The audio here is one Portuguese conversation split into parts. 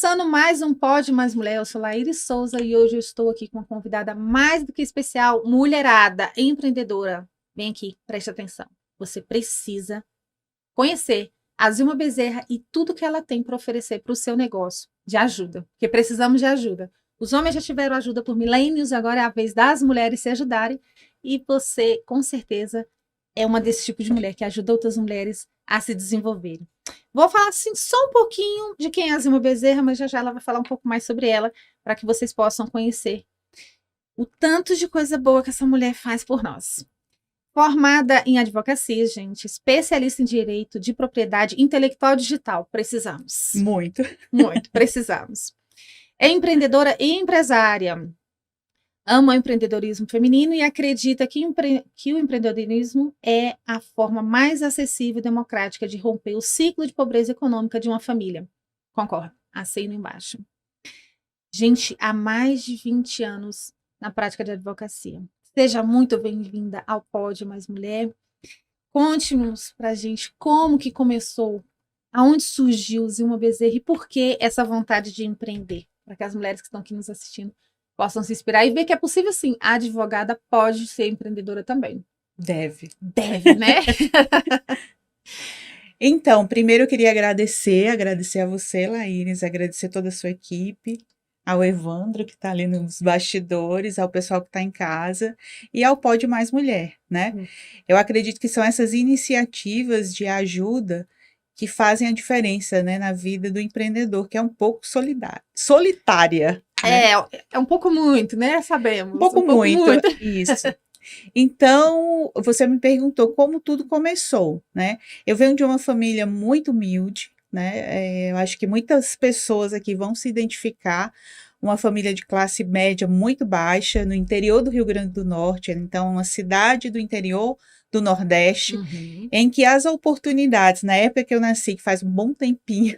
Começando mais um Pode Mais Mulher, eu sou Laíris Souza e hoje eu estou aqui com uma convidada mais do que especial, mulherada, empreendedora. Vem aqui, preste atenção. Você precisa conhecer a Zilma Bezerra e tudo que ela tem para oferecer para o seu negócio de ajuda, porque precisamos de ajuda. Os homens já tiveram ajuda por milênios, agora é a vez das mulheres se ajudarem e você, com certeza, é uma desse tipo de mulher que ajuda outras mulheres a se desenvolverem. Vou falar assim só um pouquinho de quem é a Zilma Bezerra, mas já já ela vai falar um pouco mais sobre ela, para que vocês possam conhecer o tanto de coisa boa que essa mulher faz por nós. Formada em advocacia, gente, especialista em direito de propriedade intelectual digital. Precisamos. Muito. Muito, precisamos. É empreendedora e empresária. Ama o empreendedorismo feminino e acredita que o empreendedorismo é a forma mais acessível e democrática de romper o ciclo de pobreza econômica de uma família. Concordo. Assino embaixo. Gente, há mais de 20 anos na prática de advocacia. Seja muito bem-vinda ao Pode Mais Mulher. Conte-nos pra gente como que começou, aonde surgiu Zilma Bezerra e por que essa vontade de empreender, para que as mulheres que estão aqui nos assistindo possam se inspirar e ver que é possível sim, a advogada pode ser empreendedora também. Deve. Deve, né? Então, primeiro eu queria agradecer a você, Laíris, agradecer toda a sua equipe, ao Evandro, que está ali nos bastidores, ao pessoal que está em casa, e ao Pode Mais Mulher, né? Eu acredito que são essas iniciativas de ajuda que fazem a diferença, né, na vida do empreendedor, que é um pouco solitária. Né? É um pouco muito, né? Sabemos. Um pouco muito, isso. Então, você me perguntou como tudo começou, né? Eu venho de uma família muito humilde, né? Eu acho que muitas pessoas aqui vão se identificar. Uma família de classe média muito baixa, no interior do Rio Grande do Norte, então uma cidade do interior do Nordeste, em que as oportunidades, na época que eu nasci, que faz um bom tempinho,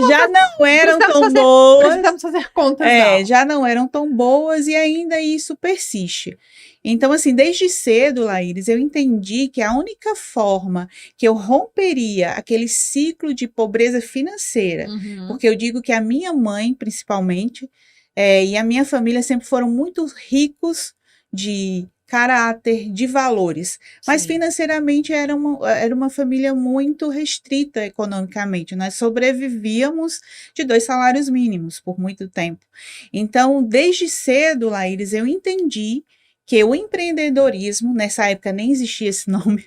já não eram tão boas. Precisamos fazer contas, já não eram tão boas e ainda isso persiste. Então, assim, desde cedo, Laíris, eu entendi que a única forma que eu romperia aquele ciclo de pobreza financeira, porque eu digo que a minha mãe, principalmente, e a minha família sempre foram muito ricos de caráter, de valores, mas financeiramente era uma família muito restrita economicamente, nós sobrevivíamos de 2 salários mínimos por muito tempo. Então, desde cedo, Laíris, eu entendi que o empreendedorismo, nessa época nem existia esse nome,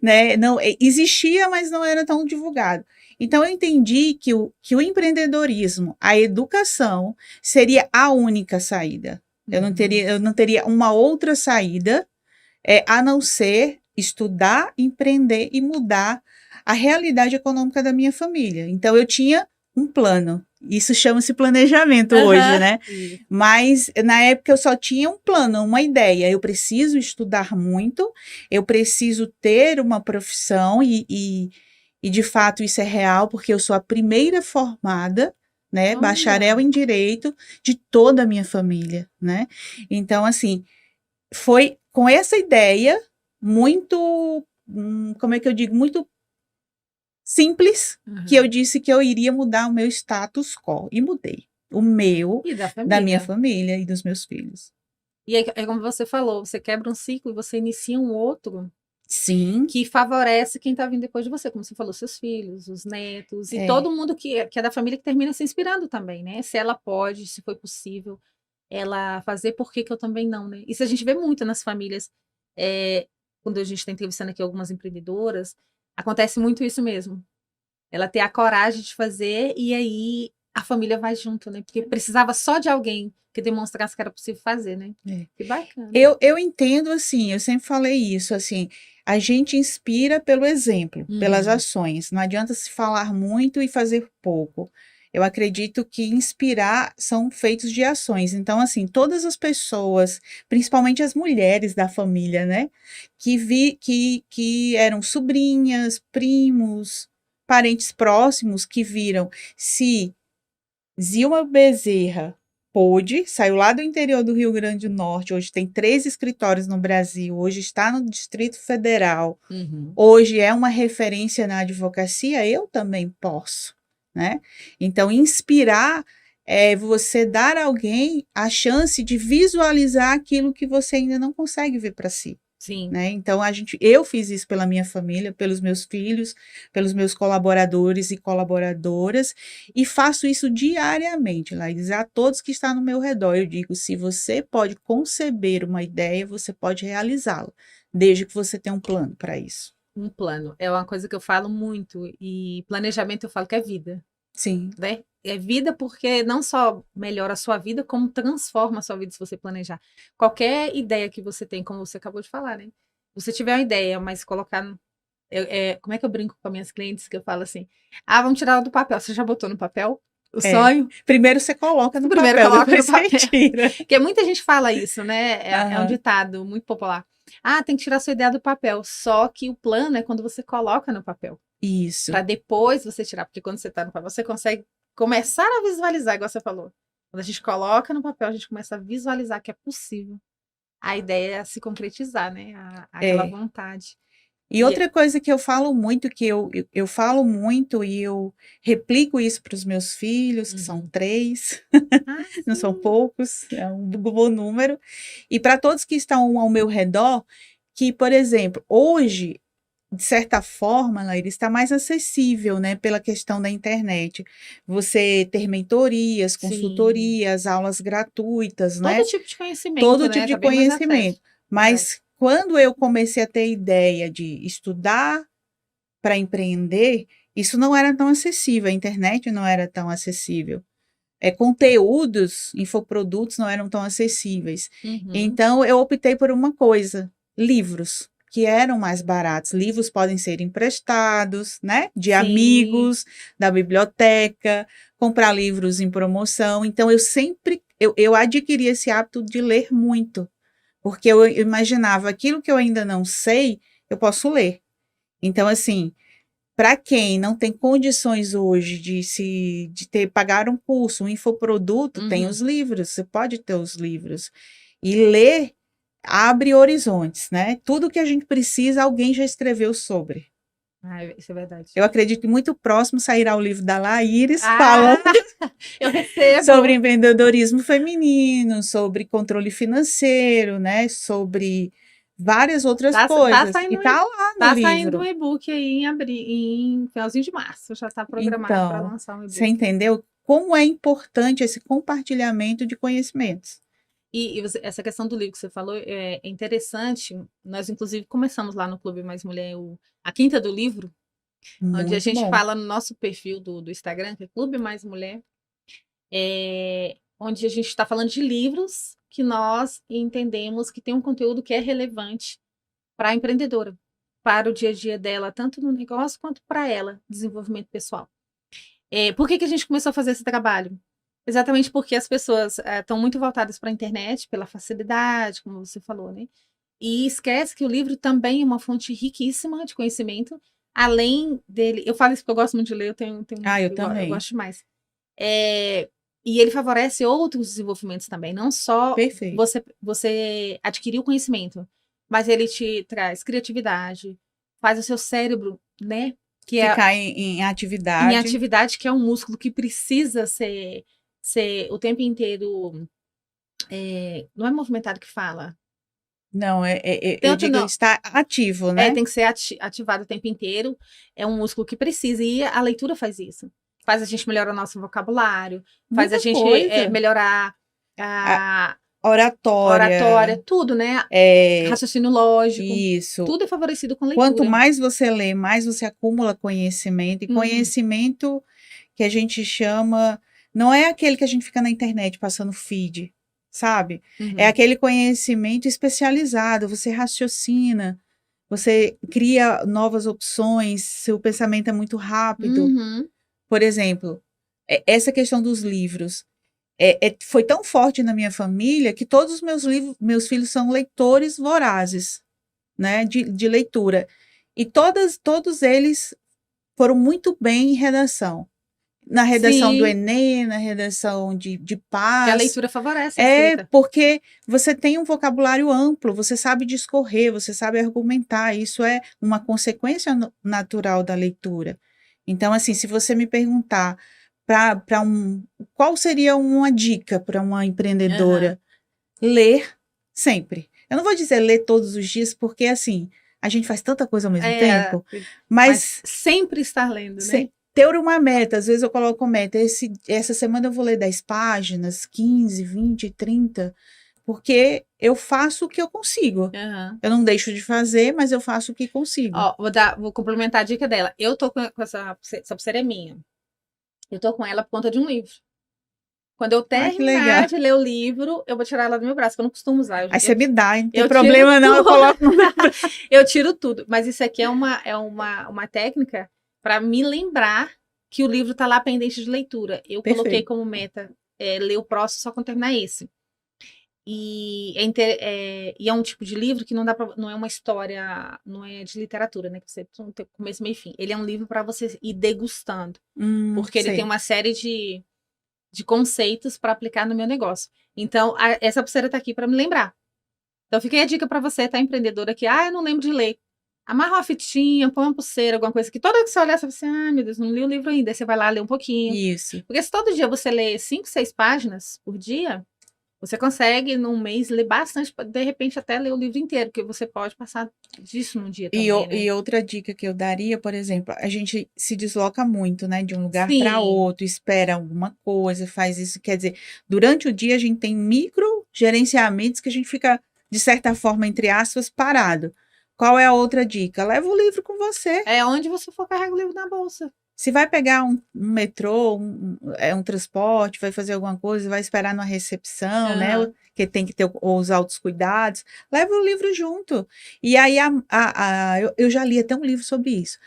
né? Não, existia, mas não era tão divulgado. Então, eu entendi que o empreendedorismo, a educação, seria a única saída. Eu não teria uma outra saída, a não ser estudar, empreender e mudar a realidade econômica da minha família. Então, eu tinha um plano. Isso chama-se planejamento hoje, né? Mas, na época, eu só tinha um plano, uma ideia. Eu preciso estudar muito, eu preciso ter uma profissão e de fato, isso é real, porque eu sou a primeira formada, né, bacharel em direito de toda a minha família, né? Então, assim, foi com essa ideia muito, como é que eu digo, muito simples, que eu disse que eu iria mudar o meu status quo, e mudei. O meu, da minha família e dos meus filhos. E é como você falou, você quebra um ciclo e você inicia um outro. Sim. Que favorece quem está vindo depois de você, como você falou, seus filhos, os netos, e todo mundo que é da família que termina se inspirando também, né? Se ela pode, se foi possível ela fazer, por que eu também não, né? Isso a gente vê muito nas famílias, quando a gente está entrevistando aqui algumas empreendedoras, acontece muito isso mesmo. Ela ter a coragem de fazer e aí a família vai junto, né? Porque precisava só de alguém que demonstrasse que era possível fazer, né? Que bacana. Eu entendo, assim, eu sempre falei isso, assim, a gente inspira pelo exemplo, pelas ações. Não adianta se falar muito e fazer pouco. Eu acredito que inspirar são feitos de ações. Então, assim, todas as pessoas, principalmente as mulheres da família, né, que eram sobrinhas, primos, parentes próximos, que viram se Zilma Bezerra saiu lá do interior do Rio Grande do Norte, hoje tem 3 escritórios no Brasil, hoje está no Distrito Federal, hoje é uma referência na advocacia, eu também posso, né? Então, inspirar é você dar a alguém a chance de visualizar aquilo que você ainda não consegue ver para si. Sim. Né? Então, eu fiz isso pela minha família, pelos meus filhos, pelos meus colaboradores e colaboradoras, e faço isso diariamente, Laís, a todos que estão no meu redor. Eu digo, se você pode conceber uma ideia, você pode realizá-la, desde que você tenha um plano para isso. Um plano. É uma coisa que eu falo muito, e planejamento eu falo que é vida. Sim. Né? É vida porque não só melhora a sua vida, como transforma a sua vida se você planejar. Qualquer ideia que você tem, como você acabou de falar, né? Se você tiver uma ideia, mas colocar. Como é que eu brinco com as minhas clientes que eu falo assim? Ah, vamos tirar ela do papel. Você já botou no papel o sonho? Primeiro você coloca no Primeiro papel, coloca depois no papel. você tira. Porque muita gente fala isso, né? É um Aham. ditado muito popular. Ah, tem que tirar sua ideia do papel. Só que o plano é quando você coloca no papel. Isso. Para depois você tirar, porque quando você está no papel, você consegue começar a visualizar, igual você falou. Quando a gente coloca no papel, a gente começa a visualizar que é possível a ideia se concretizar, né? Aquela vontade. E outra coisa que eu falo muito, que eu falo muito e eu replico isso para os meus filhos, que são 3, não são poucos, é um bom número, e para todos que estão ao meu redor, que, por exemplo, hoje, de certa forma, Laíra, está mais acessível, né, pela questão da internet. Você ter mentorias, consultorias, aulas gratuitas, né? Todo tipo de conhecimento, Todo né? tipo de Tá bem mais conhecimento. acesso. Mas quando eu comecei a ter ideia de estudar para empreender, isso não era tão acessível, a internet não era tão acessível. Conteúdos, infoprodutos não eram tão acessíveis. Então, eu optei por uma coisa, livros, que eram mais baratos. Livros podem ser emprestados, né? De amigos, da biblioteca, comprar livros em promoção. Então, eu adquiri esse hábito de ler muito, porque eu imaginava aquilo que eu ainda não sei, eu posso ler. Então, assim, para quem não tem condições hoje de pagar um curso, um infoproduto, tem os livros, você pode ter os livros. E ler abre horizontes, né? Tudo que a gente precisa, alguém já escreveu sobre. Isso é verdade. Eu acredito que muito próximo sairá o livro da Laíris falando eu recebo. sobre empreendedorismo feminino, sobre controle financeiro, né? Sobre várias outras coisas. E tá lá no livro. Tá saindo um e-book aí em finalzinho de março, já está programado para lançar um e-book. Você entendeu como é importante esse compartilhamento de conhecimentos? E essa questão do livro que você falou é interessante. Nós, inclusive, começamos lá no Clube Mais Mulher a Quinta do Livro, onde a gente fala no nosso perfil do Instagram, que é Clube Mais Mulher, onde a gente está falando de livros que nós entendemos que tem um conteúdo que é relevante para a empreendedora, para o dia a dia dela, tanto no negócio quanto para ela, desenvolvimento pessoal. Por que a gente começou a fazer esse trabalho? Exatamente porque as pessoas estão muito voltadas para a internet, pela facilidade, como você falou, né? E esquece que o livro também é uma fonte riquíssima de conhecimento, além dele... Eu falo isso porque eu gosto muito de ler, eu também. Eu gosto demais. E ele favorece outros desenvolvimentos também, não só você adquirir o conhecimento, mas ele te traz criatividade, faz o seu cérebro, né? Ficar em atividade. Em atividade, que é um músculo que precisa ser o tempo inteiro. Não é movimentado que fala. Não, eu digo está ativo, né? Tem que ser ativado o tempo inteiro. É um músculo que precisa, e a leitura faz isso. Faz a gente melhorar o nosso vocabulário, faz a gente melhorar a oratória, tudo, né? Raciocínio lógico. Isso. Tudo é favorecido com leitura. Quanto mais você lê, mais você acumula conhecimento. E conhecimento que a gente chama... Não é aquele que a gente fica na internet passando feed, sabe? É aquele conhecimento especializado. Você raciocina, você cria novas opções, seu pensamento é muito rápido. Por exemplo, essa questão dos livros. Foi tão forte na minha família que todos os meus filhos são leitores vorazes, né, de leitura. E todos eles foram muito bem em redação. Na redação do Enem, na redação de paz. Que a leitura favorece a escrita. Porque você tem um vocabulário amplo, você sabe discorrer, você sabe argumentar. Isso é uma consequência natural da leitura. Então, assim, se você me perguntar qual seria uma dica para uma Aham. empreendedora? Ler sempre. Eu não vou dizer ler todos os dias, porque assim, a gente faz tanta coisa ao mesmo É, tempo, mas mas sempre estar lendo, né? ter uma meta, às vezes eu coloco meta, essa semana eu vou ler 10 páginas, 15, 20, 30, porque eu faço o que eu consigo. Aham. Eu não deixo de fazer, mas eu faço o que consigo. Ó, vou complementar a dica dela. Eu tô com essa pulseira é minha. Eu tô com ela por conta de um livro. Quando eu Ah, que legal. terminar de ler o livro, eu vou tirar ela do meu braço, que eu não costumo usar. Aí você me dá, hein? Não tem Eu tiro problema não, eu tudo. coloco no meu... Eu tiro tudo. Mas isso aqui é uma técnica para me lembrar que o livro tá lá pendente de leitura. Eu coloquei Perfeito. como meta ler o próximo só quando terminar esse. E é um tipo de livro que não dá pra, não é uma história, não é de literatura, né? Que você não tem começo, meio e fim. Ele é um livro para você ir degustando, porque ele tem Sei. uma série de conceitos para aplicar no meu negócio. Então, essa pulseira tá aqui para me lembrar. Então, fica aí a dica para você, tá, empreendedora, que, eu não lembro de ler. Amarra uma fitinha, põe uma pulseira, alguma coisa que toda vez que você olhar, você vai assim, meu Deus, não li o livro ainda. Aí você vai lá ler um pouquinho. Isso. Porque se todo dia você lê 5, 6 páginas por dia, você consegue, num mês, ler bastante, de repente até ler o livro inteiro, porque você pode passar disso num dia também, né? E outra dica que eu daria, por exemplo, a gente se desloca muito, né, de um lugar para Sim, outro, espera alguma coisa, faz isso. Quer dizer, durante o dia a gente tem micro gerenciamentos que a gente fica, de certa forma, entre aspas, parado. Qual é a outra dica? Leva o livro com você. é onde você for carregar o livro na bolsa. Se vai pegar um metrô, um transporte, vai fazer alguma coisa, vai esperar numa recepção, né? Aham. Que tem que ter os altos cuidados, leva o livro junto. E aí eu já li até um livro sobre isso.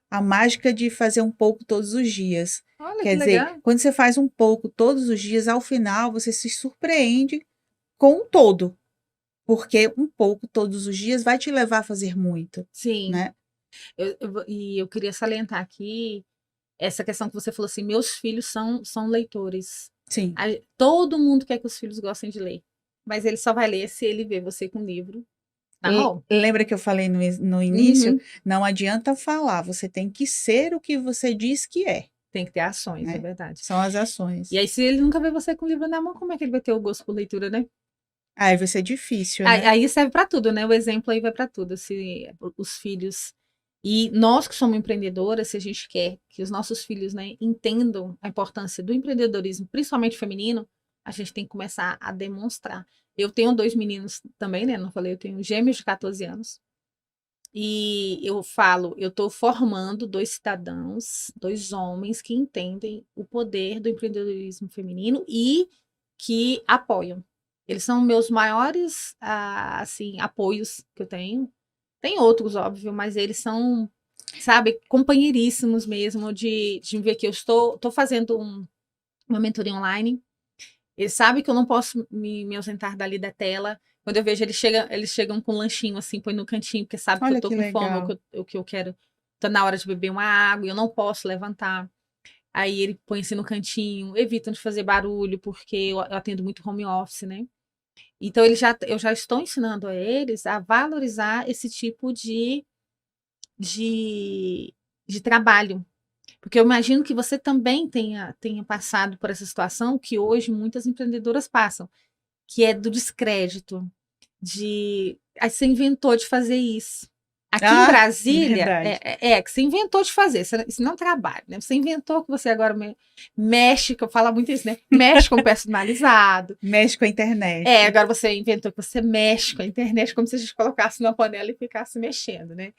A mágica de fazer um pouco todos os dias. Olha que Quer dizer, legal. quando você faz um pouco todos os dias, ao final você se surpreende com um todo, porque um pouco todos os dias vai te levar a fazer muito, Sim. né? E eu queria salientar aqui essa questão que você falou assim, meus filhos são leitores. Sim. Todo mundo quer que os filhos gostem de ler, mas ele só vai ler se ele vê você com o livro na mão. Lembra que eu falei no início? Uhum. Não adianta falar, você tem que ser o que você diz que é, Tem que ter ações, é né? verdade. São as E ações. aí, se ele nunca vê você com o livro na mão, como é que ele vai ter o gosto por leitura, né? Aí vai ser difícil, Aí, né? aí serve para tudo, né? O exemplo aí vai para tudo. Se os filhos e nós que somos empreendedoras, se a gente quer que os nossos filhos, né, entendam a importância do empreendedorismo, principalmente feminino, a gente tem que começar a demonstrar. Eu tenho 2 meninos também, né? Não falei, eu tenho gêmeos de 14 anos. E eu falo, eu estou formando 2 cidadãos, 2 homens que entendem o poder do empreendedorismo feminino e que apoiam. Eles são meus maiores, assim, apoios que eu tenho. Tem outros, óbvio, mas eles são, sabe, companheiríssimos mesmo de ver que eu estou fazendo uma mentoria online. Eles sabem que eu não posso me ausentar dali da tela. Quando eu vejo, eles chegam com um lanchinho assim, põe no cantinho, porque sabe que eu Olha tô que com fome, legal. o que eu quero. Tá na hora de beber uma água, e eu não posso levantar. Aí ele põe assim no cantinho, evitam de fazer barulho, porque eu atendo muito home office, né? Então eu já estou ensinando a eles a valorizar esse tipo de, de trabalho. Porque eu imagino que você também tenha passado por essa situação que hoje muitas empreendedoras passam, que é do descrédito, de aí você inventou de fazer isso. Aqui em Ah, Brasília, verdade. que você inventou de fazer, isso não é trabalho, né? Você inventou que você agora mexe, que eu falo muito isso, né? Mexe com personalizado. Mexe com a É, internet. agora você inventou que você mexe com a internet, como se a gente colocasse numa panela e ficasse mexendo, né?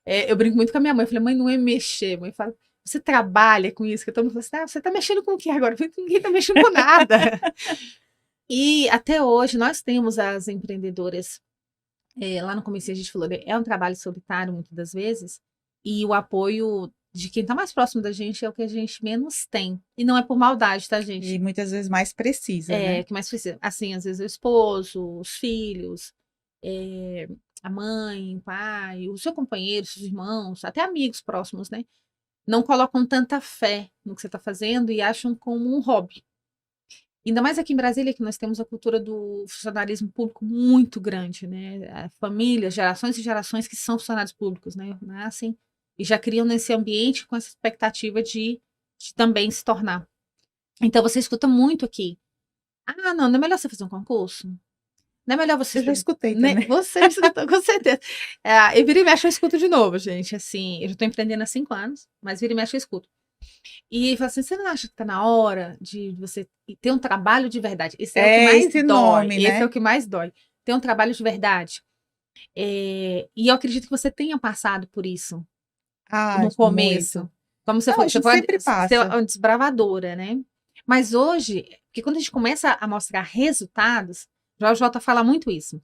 Eu brinco muito com a minha mãe, eu falei, mãe, não é mexer, mãe fala, você trabalha com isso, que todo mundo fala assim, você tá mexendo com o que agora? Eu falei, ninguém tá mexendo com nada. E até hoje nós temos as empreendedoras, lá no começo a gente falou, né, é um trabalho solitário muitas das vezes, e o apoio de quem está mais próximo da gente é o que a gente menos tem. E não é por maldade, tá, E gente? muitas vezes mais precisa, É né? que mais precisa. Assim, às vezes o esposo, os filhos, é, a mãe, o pai, o seu companheiro, seus irmãos, até amigos próximos, né? Não colocam tanta fé no que você está fazendo e acham como um hobby. Ainda mais aqui em Brasília, que nós temos a cultura do funcionalismo público muito grande, né? Famílias, gerações e gerações que são funcionários públicos, né? Nascem e já criam nesse ambiente com essa expectativa de também se tornar. Então você escuta muito aqui. Ah, não é melhor você fazer um concurso? Não é melhor você Eu já escutei né? também. Você escutou, com certeza. E vira e mexe eu escuto de novo, gente. Assim, eu já tô empreendendo há 5 anos, mas vira e mexe eu escuto. E fala assim: você não acha que tá na hora de você ter um trabalho de verdade? Esse é o que É mais esse dói. nome, Esse é né? o que mais dói. Ter um trabalho de verdade. E eu acredito que você tenha passado por isso Ah, no muito. começo. Como você Não, a foi, você gente pode sempre ser passa. uma desbravadora, né? Mas hoje, porque quando a gente começa a mostrar resultados, Jorge volta a falar muito isso.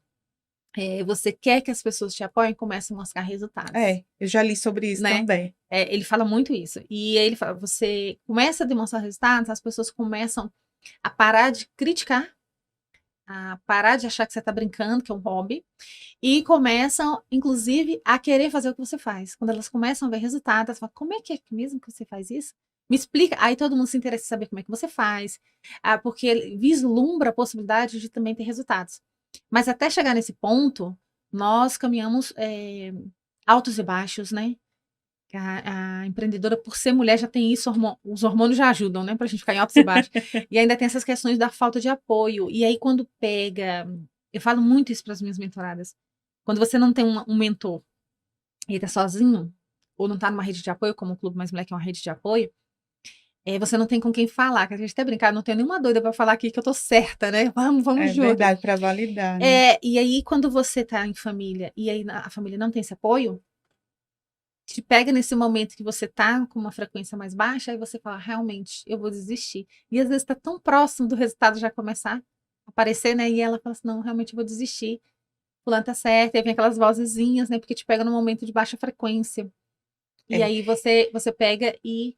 Você quer que as pessoas te apoiem, comece a mostrar resultados, É, eu já li sobre isso né? também. Ele fala muito isso. E aí ele fala, você começa a demonstrar resultados, as pessoas começam a parar de criticar, a parar de achar que você está brincando, que é um hobby, e começam, inclusive, a querer fazer o que você faz. Quando elas começam a ver resultados, elas falam, como é que é mesmo que você faz isso? Me explica. Aí todo mundo se interessa em saber como é que você faz, porque ele vislumbra a possibilidade de também ter resultados. Mas até chegar nesse ponto, nós caminhamos altos e baixos, né? A empreendedora, por ser mulher, já tem isso, os hormônios já ajudam, né? Pra gente ficar em altos e baixos. E ainda tem essas questões da falta de apoio. E aí, quando pega. Eu falo muito isso para as minhas mentoradas. Quando você não tem um mentor e tá sozinho, ou não tá numa rede de apoio, como o Clube Mais Mulher, que é uma rede de apoio, você não tem com quem falar. Que a gente até brincar, não tenho nenhuma doida para falar aqui que eu tô certa, né? Vamos É junto. verdade, para validar, né? E aí, quando você tá em família e aí a família não tem esse apoio, te pega nesse momento que você tá com uma frequência mais baixa, aí você fala, realmente, eu vou desistir. E às vezes tá tão próximo do resultado já começar a aparecer, né? E ela fala assim, não, realmente eu vou desistir. Fulano tá certo, e aí vem aquelas vozezinhas, né? Porque te pega num momento de baixa frequência. E É. aí você pega e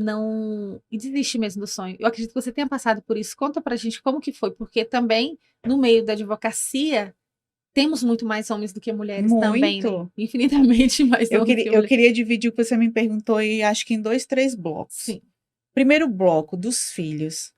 não e desiste mesmo do sonho. Eu acredito que você tenha passado por isso. Conta pra gente como que foi, porque também no meio da advocacia temos muito mais homens do que mulheres também, né? Muito. Infinitamente mais Eu homens do queria, que eu mulheres. queria dividir o que você me perguntou e acho que em 2, 3 blocos. Sim. Primeiro bloco, dos filhos.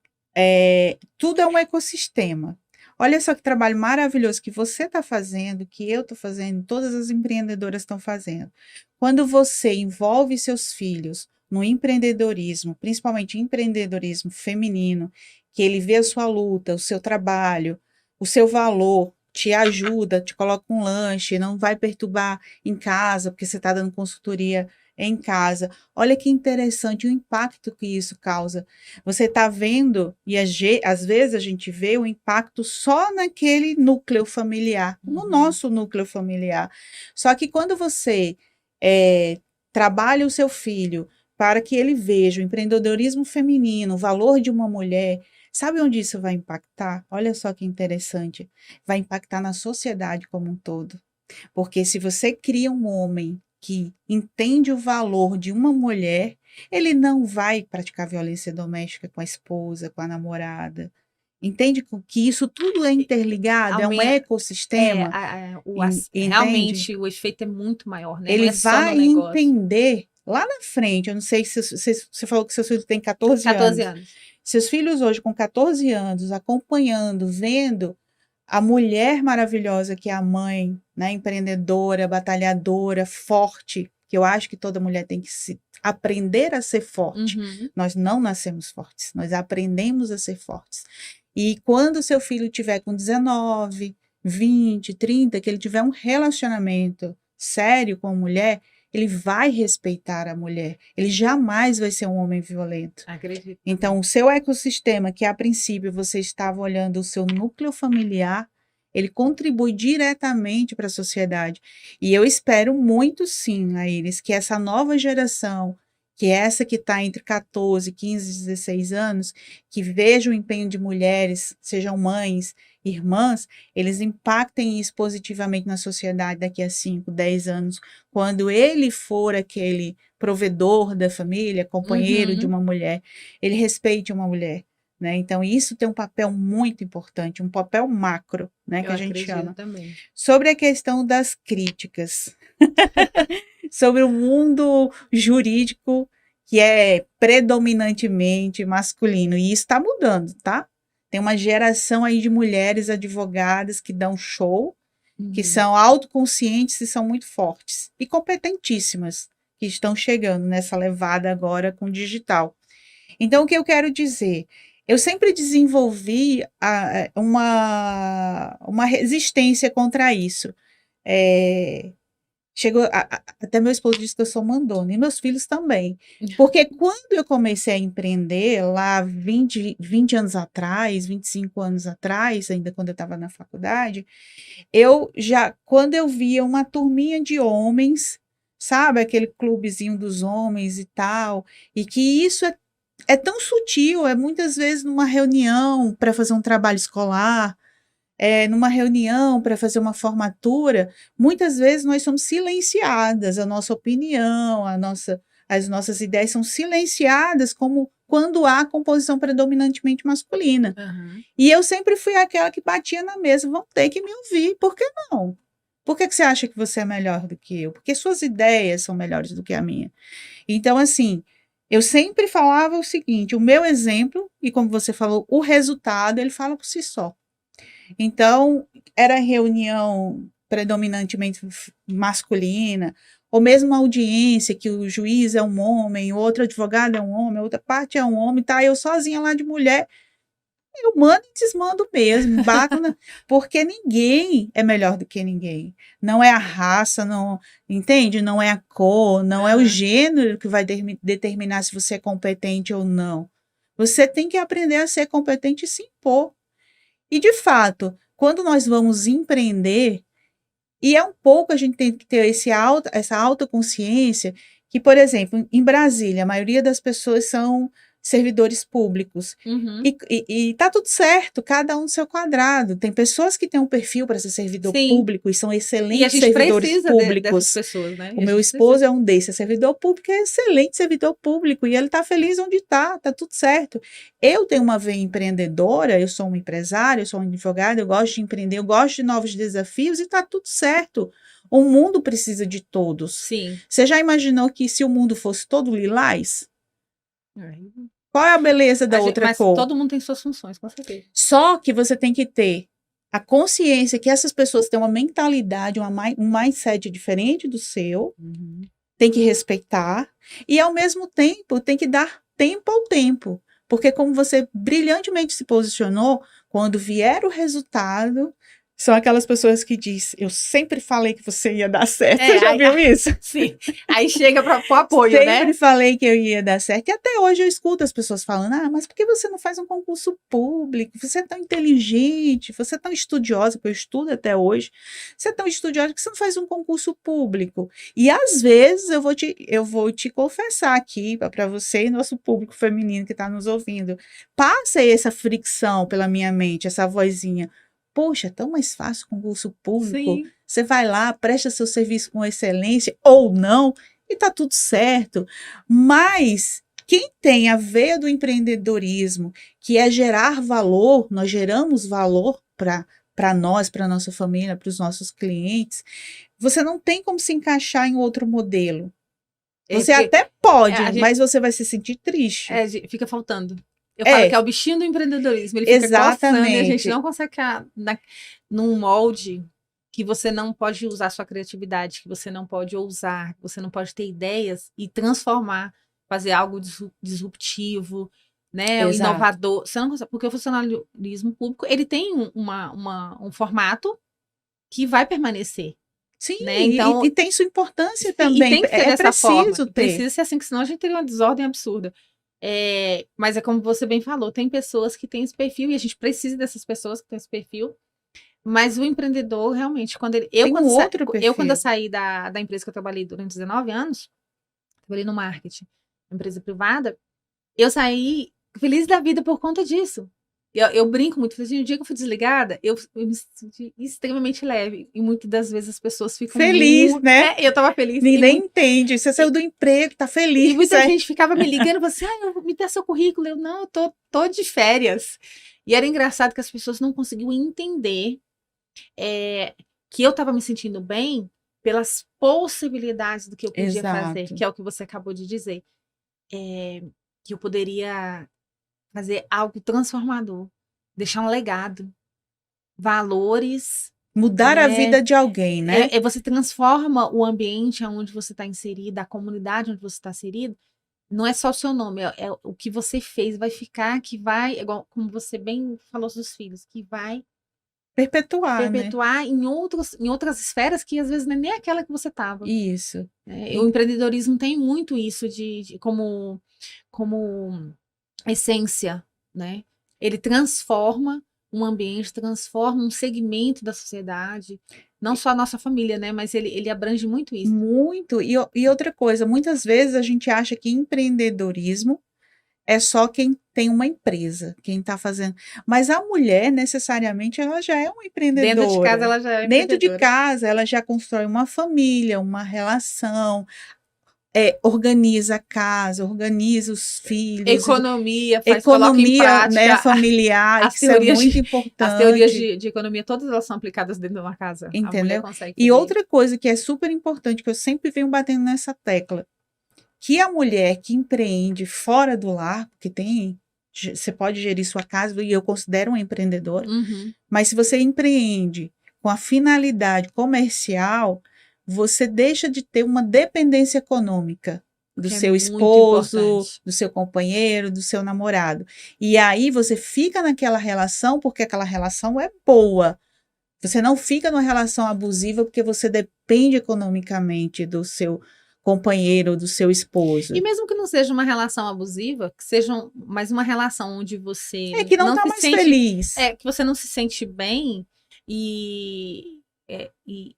Tudo é um ecossistema. Olha só que trabalho maravilhoso que você está fazendo, que eu estou fazendo, todas as empreendedoras estão fazendo. Quando você envolve seus filhos no empreendedorismo, principalmente empreendedorismo feminino, que ele vê a sua luta, o seu trabalho, o seu valor, te ajuda, te coloca um lanche, não vai perturbar em casa, porque você está dando consultoria em casa. Olha que interessante o impacto que isso causa. Você está vendo, e às vezes a gente vê o impacto só naquele núcleo familiar, no Uhum. nosso núcleo familiar. Só que quando você eh, trabalha o seu filho para que ele veja o empreendedorismo feminino, o valor de uma mulher, sabe onde isso vai impactar? Olha só que interessante. Vai impactar na sociedade como um todo. Porque se você cria um homem que entende o valor de uma mulher, ele não vai praticar violência doméstica com a esposa, com a namorada. Entende que isso tudo é interligado, é um Aumen- ecossistema, entende? realmente o efeito é muito maior, né? Não Ele é só no vai negócio. entender lá na frente. Eu não sei se você falou que seus filhos têm 14 14 anos. anos. Seus filhos hoje com 14 anos, acompanhando, vendo a mulher maravilhosa que é a mãe, né, empreendedora, batalhadora, forte, que eu acho que toda mulher tem que aprender a ser forte. Uhum. Nós não nascemos fortes, nós aprendemos a ser fortes. E quando seu filho tiver com 19, 20, 30, que ele tiver um relacionamento sério com a mulher, ele vai respeitar a mulher. Ele jamais vai ser um homem violento. Acredito Então, também. o seu ecossistema, que a princípio você estava olhando o seu núcleo familiar, ele contribui diretamente para a sociedade. E eu espero muito, sim, Aires, que essa nova geração, que é essa que está entre 14, 15 e 16 anos, que veja o empenho de mulheres, sejam mães, irmãs, eles impactem isso positivamente na sociedade daqui a 5, 10 anos, quando ele for aquele provedor da família, companheiro de Uhum. uma mulher, ele respeite uma mulher, né? Então isso tem um papel muito importante, um papel macro, né, Eu que a gente acredito chama. também. Sobre a questão das críticas, sobre o mundo jurídico que é predominantemente masculino, e isso está mudando, tá? Tem uma geração aí de mulheres advogadas que dão show, que Uhum. são autoconscientes e são muito fortes e competentíssimas. que estão chegando nessa levada agora com o digital. Então, o que eu quero dizer? Eu sempre desenvolvi uma resistência contra isso. É, até meu esposo disse que eu sou mandona, e meus filhos também. Porque quando eu comecei a empreender, lá 20 anos atrás, 25 anos atrás, ainda quando eu estava na faculdade, quando eu via uma turminha de homens, sabe, aquele clubezinho dos homens e tal, e que isso é tão sutil, é muitas vezes numa reunião para fazer um trabalho escolar, numa reunião para fazer uma formatura, muitas vezes nós somos silenciadas, a nossa opinião, as nossas ideias são silenciadas como quando há composição predominantemente masculina. Aham. E eu sempre fui aquela que batia na mesa, vão ter que me ouvir, por que não? Por que você acha que você é melhor do que eu? Porque suas ideias são melhores do que a minha. Então, assim, eu sempre falava o seguinte: o meu exemplo, e como você falou, o resultado, ele fala por si só. Então, era reunião predominantemente masculina, ou mesmo audiência, que o juiz é um homem, o outro advogado é um homem, a outra parte é um homem, tá? Eu sozinha lá de mulher, eu mando e desmando mesmo, porque ninguém é melhor do que ninguém. Não é a raça, não, entende? Não é a cor, não é o Aham. gênero que vai determinar se você é competente ou não. Você tem que aprender a ser competente e se impor. E, de fato, quando nós vamos empreender, e é um pouco a gente tem que ter essa autoconsciência, que, por exemplo, em Brasília, a maioria das pessoas são servidores públicos. Uhum. E tá tudo certo, cada um no seu quadrado. Tem pessoas que têm um perfil para ser servidor Sim. público e são E a excelentes gente servidores precisa dessas públicos. pessoas, né? O E a meu gente esposo precisa. é um desses, é servidor público, é excelente servidor público, e ele está feliz onde está, tá tudo certo. Eu tenho uma veia empreendedora, eu sou uma empresária, eu sou uma advogada, eu gosto de empreender, eu gosto de novos desafios e está tudo certo. O mundo precisa de todos. Sim. Você já imaginou que se o mundo fosse todo lilás, Ai, qual é a beleza da outra mas cor? todo mundo tem suas funções, com certeza. Só que você tem que ter a consciência que essas pessoas têm uma mentalidade, um mindset diferente do seu, Uhum. tem que respeitar e, ao mesmo tempo, tem que dar tempo ao tempo. Porque, como você brilhantemente se posicionou, quando vier o resultado, são aquelas pessoas que dizem: eu sempre falei que você ia dar certo. Você já viu isso? Sim. Aí chega para o apoio, né? Sempre falei que eu ia dar certo. E até hoje eu escuto as pessoas falando: ah, mas por que você não faz um concurso público? Você é tão inteligente, você é tão estudiosa, que eu estudo até hoje. Você é tão estudiosa que você não faz um concurso público. E às vezes eu vou te confessar aqui para você e nosso público feminino que está nos ouvindo. Passa aí essa fricção pela minha mente, essa vozinha. Poxa, é tão mais fácil concurso público. Sim. Você vai lá, presta seu serviço com excelência ou não e tá tudo certo. Mas quem tem a veia do empreendedorismo, que é gerar valor, nós geramos valor para nós, para nossa família, para os nossos clientes, você não tem como se encaixar em outro modelo. Você Porque até pode, a gente mas você vai se sentir triste. fica faltando. Eu falo que É, é o bichinho do empreendedorismo, ele fica coçando e a gente exatamente. não consegue ficar num molde que você não pode usar sua criatividade, que você não pode ousar, que você não pode ter ideias e transformar, fazer algo disruptivo, né, o Exato. inovador. Você não consegue, porque o funcionalismo público, ele tem um formato que vai permanecer, Sim, né? Então, e tem sua importância e também. tem que ser É dessa forma. preciso E ter. precisa ser assim, que senão a gente teria uma desordem absurda. Mas é como você bem falou, tem pessoas que têm esse perfil e a gente precisa dessas pessoas que têm esse perfil. Mas o empreendedor, realmente, quando ele. Tem um outro Eu, quando eu perfil. saí da empresa que eu trabalhei durante 19 anos, trabalhei no marketing, empresa privada, eu saí feliz da vida por conta disso. Eu brinco muito, falei assim, no dia que eu fui desligada, eu me senti extremamente leve. E muitas das vezes as pessoas ficam Feliz, muito. né? Eu tava feliz. Ninguém entende. Você saiu do emprego, tá E feliz. muita gente ficava me ligando, você, me dá seu currículo. Eu, não, eu tô de férias. E era engraçado que as pessoas não conseguiam entender que eu estava me sentindo bem pelas possibilidades do que eu podia fazer, Exato. que é o que você acabou de dizer. Que eu poderia fazer algo transformador, deixar um legado, valores Mudar a vida de alguém, né? Você transforma o ambiente onde você está inserida, a comunidade onde você está inserido. Não é só o seu nome, é o que você fez, vai ficar, que vai, igual como você bem falou dos filhos, que vai Perpetuar, né? perpetuar em outras esferas que às vezes não é nem aquela que você estava. Isso. O empreendedorismo tem muito isso como essência, né? Ele transforma um ambiente, transforma um segmento da sociedade, não só a nossa família, né? Mas ele abrange muito isso. Muito. E outra coisa, muitas vezes a gente acha que empreendedorismo é só quem tem uma empresa, quem está fazendo. Mas a mulher, necessariamente, ela já é uma Dentro de casa, empreendedora. ela já é Dentro de empreendedora. casa, ela já constrói uma família, uma relação, organiza a casa, organiza os filhos, Economia, coloca em economia, né, prática familiar, as isso é teorias muito as teorias importante, de economia, todas elas são aplicadas dentro de uma casa. A mulher entendeu? consegue E fazer isso. outra coisa que é super importante, que eu sempre venho batendo nessa tecla, que a mulher que empreende fora do lar, porque você pode gerir sua casa, e eu considero uma empreendedora, Uhum. mas se você empreende com a finalidade comercial, você deixa de ter uma dependência econômica do Que é seu muito esposo, importante. do seu companheiro, do seu namorado. E aí você fica naquela relação porque aquela relação é boa. Você não fica numa relação abusiva porque você depende economicamente do seu companheiro, do seu esposo. E mesmo que não seja uma relação abusiva, que seja mais uma relação onde você É que não não está se mais sente, feliz. que você não se sente bem e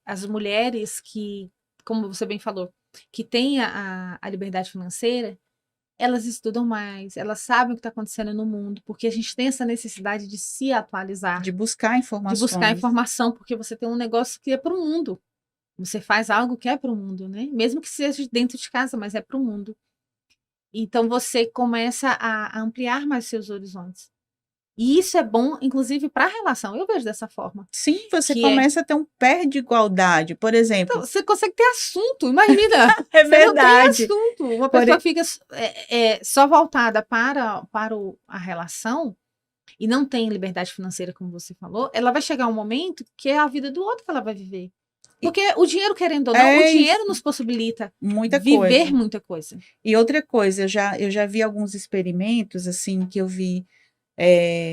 as mulheres que, como você bem falou, que têm a liberdade financeira, elas estudam mais, elas sabem o que está acontecendo no mundo, porque a gente tem essa necessidade de se atualizar, De buscar de buscar informações. informação, porque você tem um negócio que é para o mundo. Você faz algo que é para o mundo, né? Mesmo que seja dentro de casa, mas é para o mundo. Então você começa a ampliar mais seus horizontes. E isso é bom, inclusive, para a relação. Eu vejo dessa forma. Sim, você Que é. começa a ter um pé de igualdade, por exemplo. Então, você consegue ter assunto, imagina. É Você não tem verdade. assunto. Uma Por pessoa e- fica só voltada para a relação e não tem liberdade financeira, como você falou, ela vai chegar um momento que é a vida do outro que ela vai viver. Porque o dinheiro, querendo ou não, o dinheiro nos possibilita muita viver coisa. muita coisa. E outra coisa, eu já vi alguns experimentos, assim, que eu vi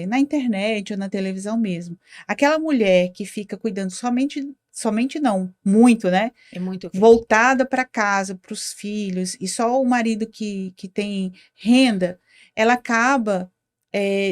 na internet ou na televisão mesmo. Aquela mulher que fica cuidando somente não, muito, né? É muito Voltada para casa, para os filhos, e só o marido que tem renda, ela acaba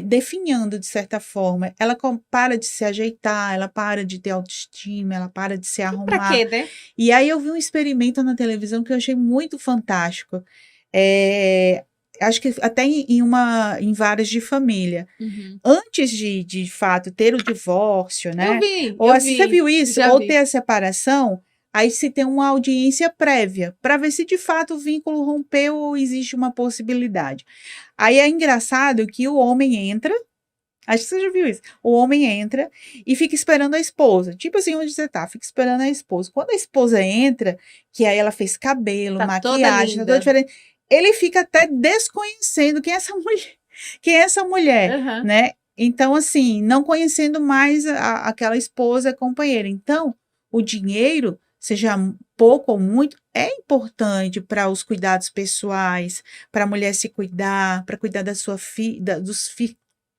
definhando de certa forma. Ela para de se ajeitar, ela para de ter autoestima, ela para de se Pra arrumar. quê, né? E aí eu vi um experimento na televisão que eu achei muito fantástico. É, acho que até em várias de família. Uhum. Antes de fato ter o divórcio, né? Ou Eu assim, você vi, viu isso? já Ou vi. ter a separação, aí se tem uma audiência prévia para ver se de fato o vínculo rompeu ou existe uma possibilidade. Aí é engraçado que o homem entra. Acho que você já viu isso. O homem entra e fica esperando a esposa. Tipo assim, onde você tá? Fica esperando a esposa. Quando a esposa entra, que aí ela fez cabelo, Tá toda maquiagem, tá toda linda. diferente, ele fica até desconhecendo quem é essa mulher, quem é essa mulher, Uhum. né? Então, assim, não conhecendo mais aquela esposa companheira. Então, o dinheiro, seja pouco ou muito, é importante para os cuidados pessoais, para a mulher se cuidar, para cuidar da sua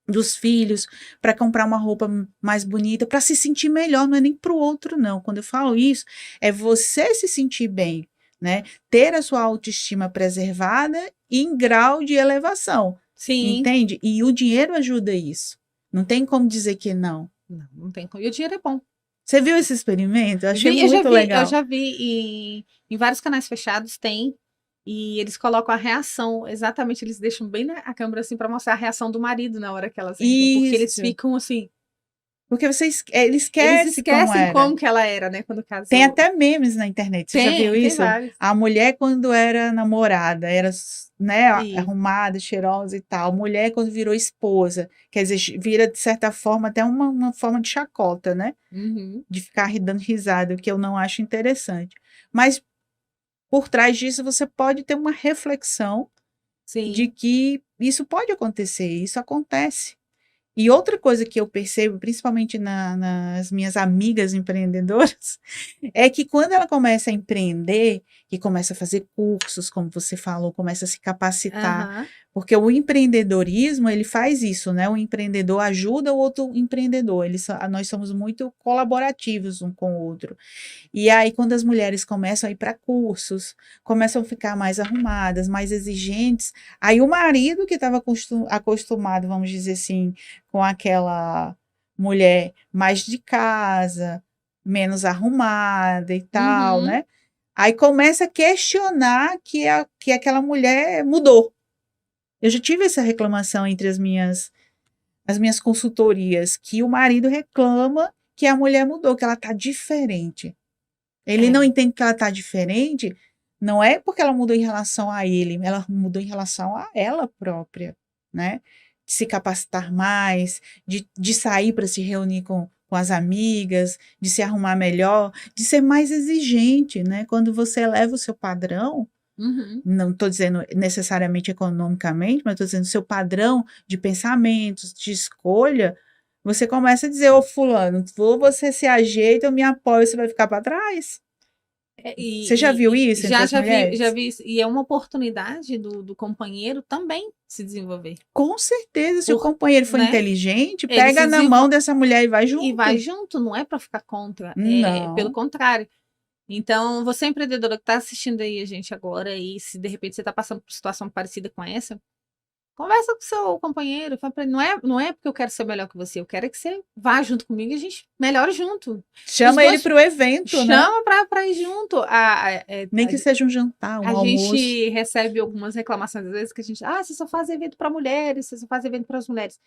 dos filhos, para comprar uma roupa mais bonita, para se sentir melhor, não é nem para o outro, não. Quando eu falo isso, é você se sentir bem, né? Ter a sua autoestima preservada em grau de elevação, Sim. entende? E o dinheiro ajuda isso. Não tem como dizer que não. Não tem como. E o dinheiro é bom. Você viu esse experimento? Eu achei Eu muito legal. já vi em vários canais fechados, tem. E eles colocam a reação, exatamente, eles deixam bem a câmera assim para mostrar a reação do marido na hora que elas entram. Porque eles Isso. ficam assim. Porque eles Eles esquecem como esquecem era. como que ela era, né, quando casou. Tem até memes na internet. Você já viu Tem isso? vários. A mulher quando era namorada, era, né, Isso. arrumada, cheirosa e tal. A mulher quando virou esposa, quer dizer, vira de certa forma até uma forma de chacota, né? Uhum. De ficar dando risada, o que eu não acho interessante. Mas por trás disso você pode ter uma reflexão Sim. de que isso pode acontecer, isso acontece. E outra coisa que eu percebo, principalmente nas minhas amigas empreendedoras, é que quando ela começa a empreender, que começa a fazer cursos, como você falou, começa a se capacitar, Aham. porque o empreendedorismo, ele faz isso, né? O empreendedor ajuda o outro empreendedor, nós somos muito colaborativos um com o outro. E aí, quando as mulheres começam a ir para cursos, começam a ficar mais arrumadas, mais exigentes, aí o marido que estava acostumado, vamos dizer assim, com aquela mulher mais de casa, menos arrumada e tal, Uhum. né? Aí começa a questionar que aquela mulher mudou. Eu já tive essa reclamação entre as minhas consultorias, que o marido reclama que a mulher mudou, que ela está diferente. Ele não É. entende que ela está diferente, não é porque ela mudou em relação a ele, ela mudou em relação a ela própria, né? De se capacitar mais, de sair para se reunir com as amigas, de se arrumar melhor, de ser mais exigente, né? Quando você eleva o seu padrão, Uhum. não estou dizendo necessariamente economicamente, mas estou dizendo seu padrão de pensamentos, de escolha, você começa a dizer, ô fulano, ou você se ajeita, eu me apoio, você vai ficar para trás. É, Você já viu isso entre as já mulheres? vi isso. E é uma oportunidade do companheiro também se desenvolver. Com certeza, se o Por, companheiro for né? inteligente, Ele pega se na mão desenvolve dessa mulher e vai e vai junto. junto, não é para ficar contra, é pelo Não. contrário. Então, você empreendedora que está assistindo aí a gente agora e se de repente você está passando por situação parecida com essa, conversa com o seu companheiro, fala pra ele, não é porque eu quero ser melhor que você, eu quero é que você vá junto comigo e a gente melhore junto. Os Chama ele dois para o evento, né? chama para ir junto. Nem que seja um jantar, um A almoço. gente recebe algumas reclamações às vezes que a gente, você só faz evento para mulheres, você só faz evento para as mulheres.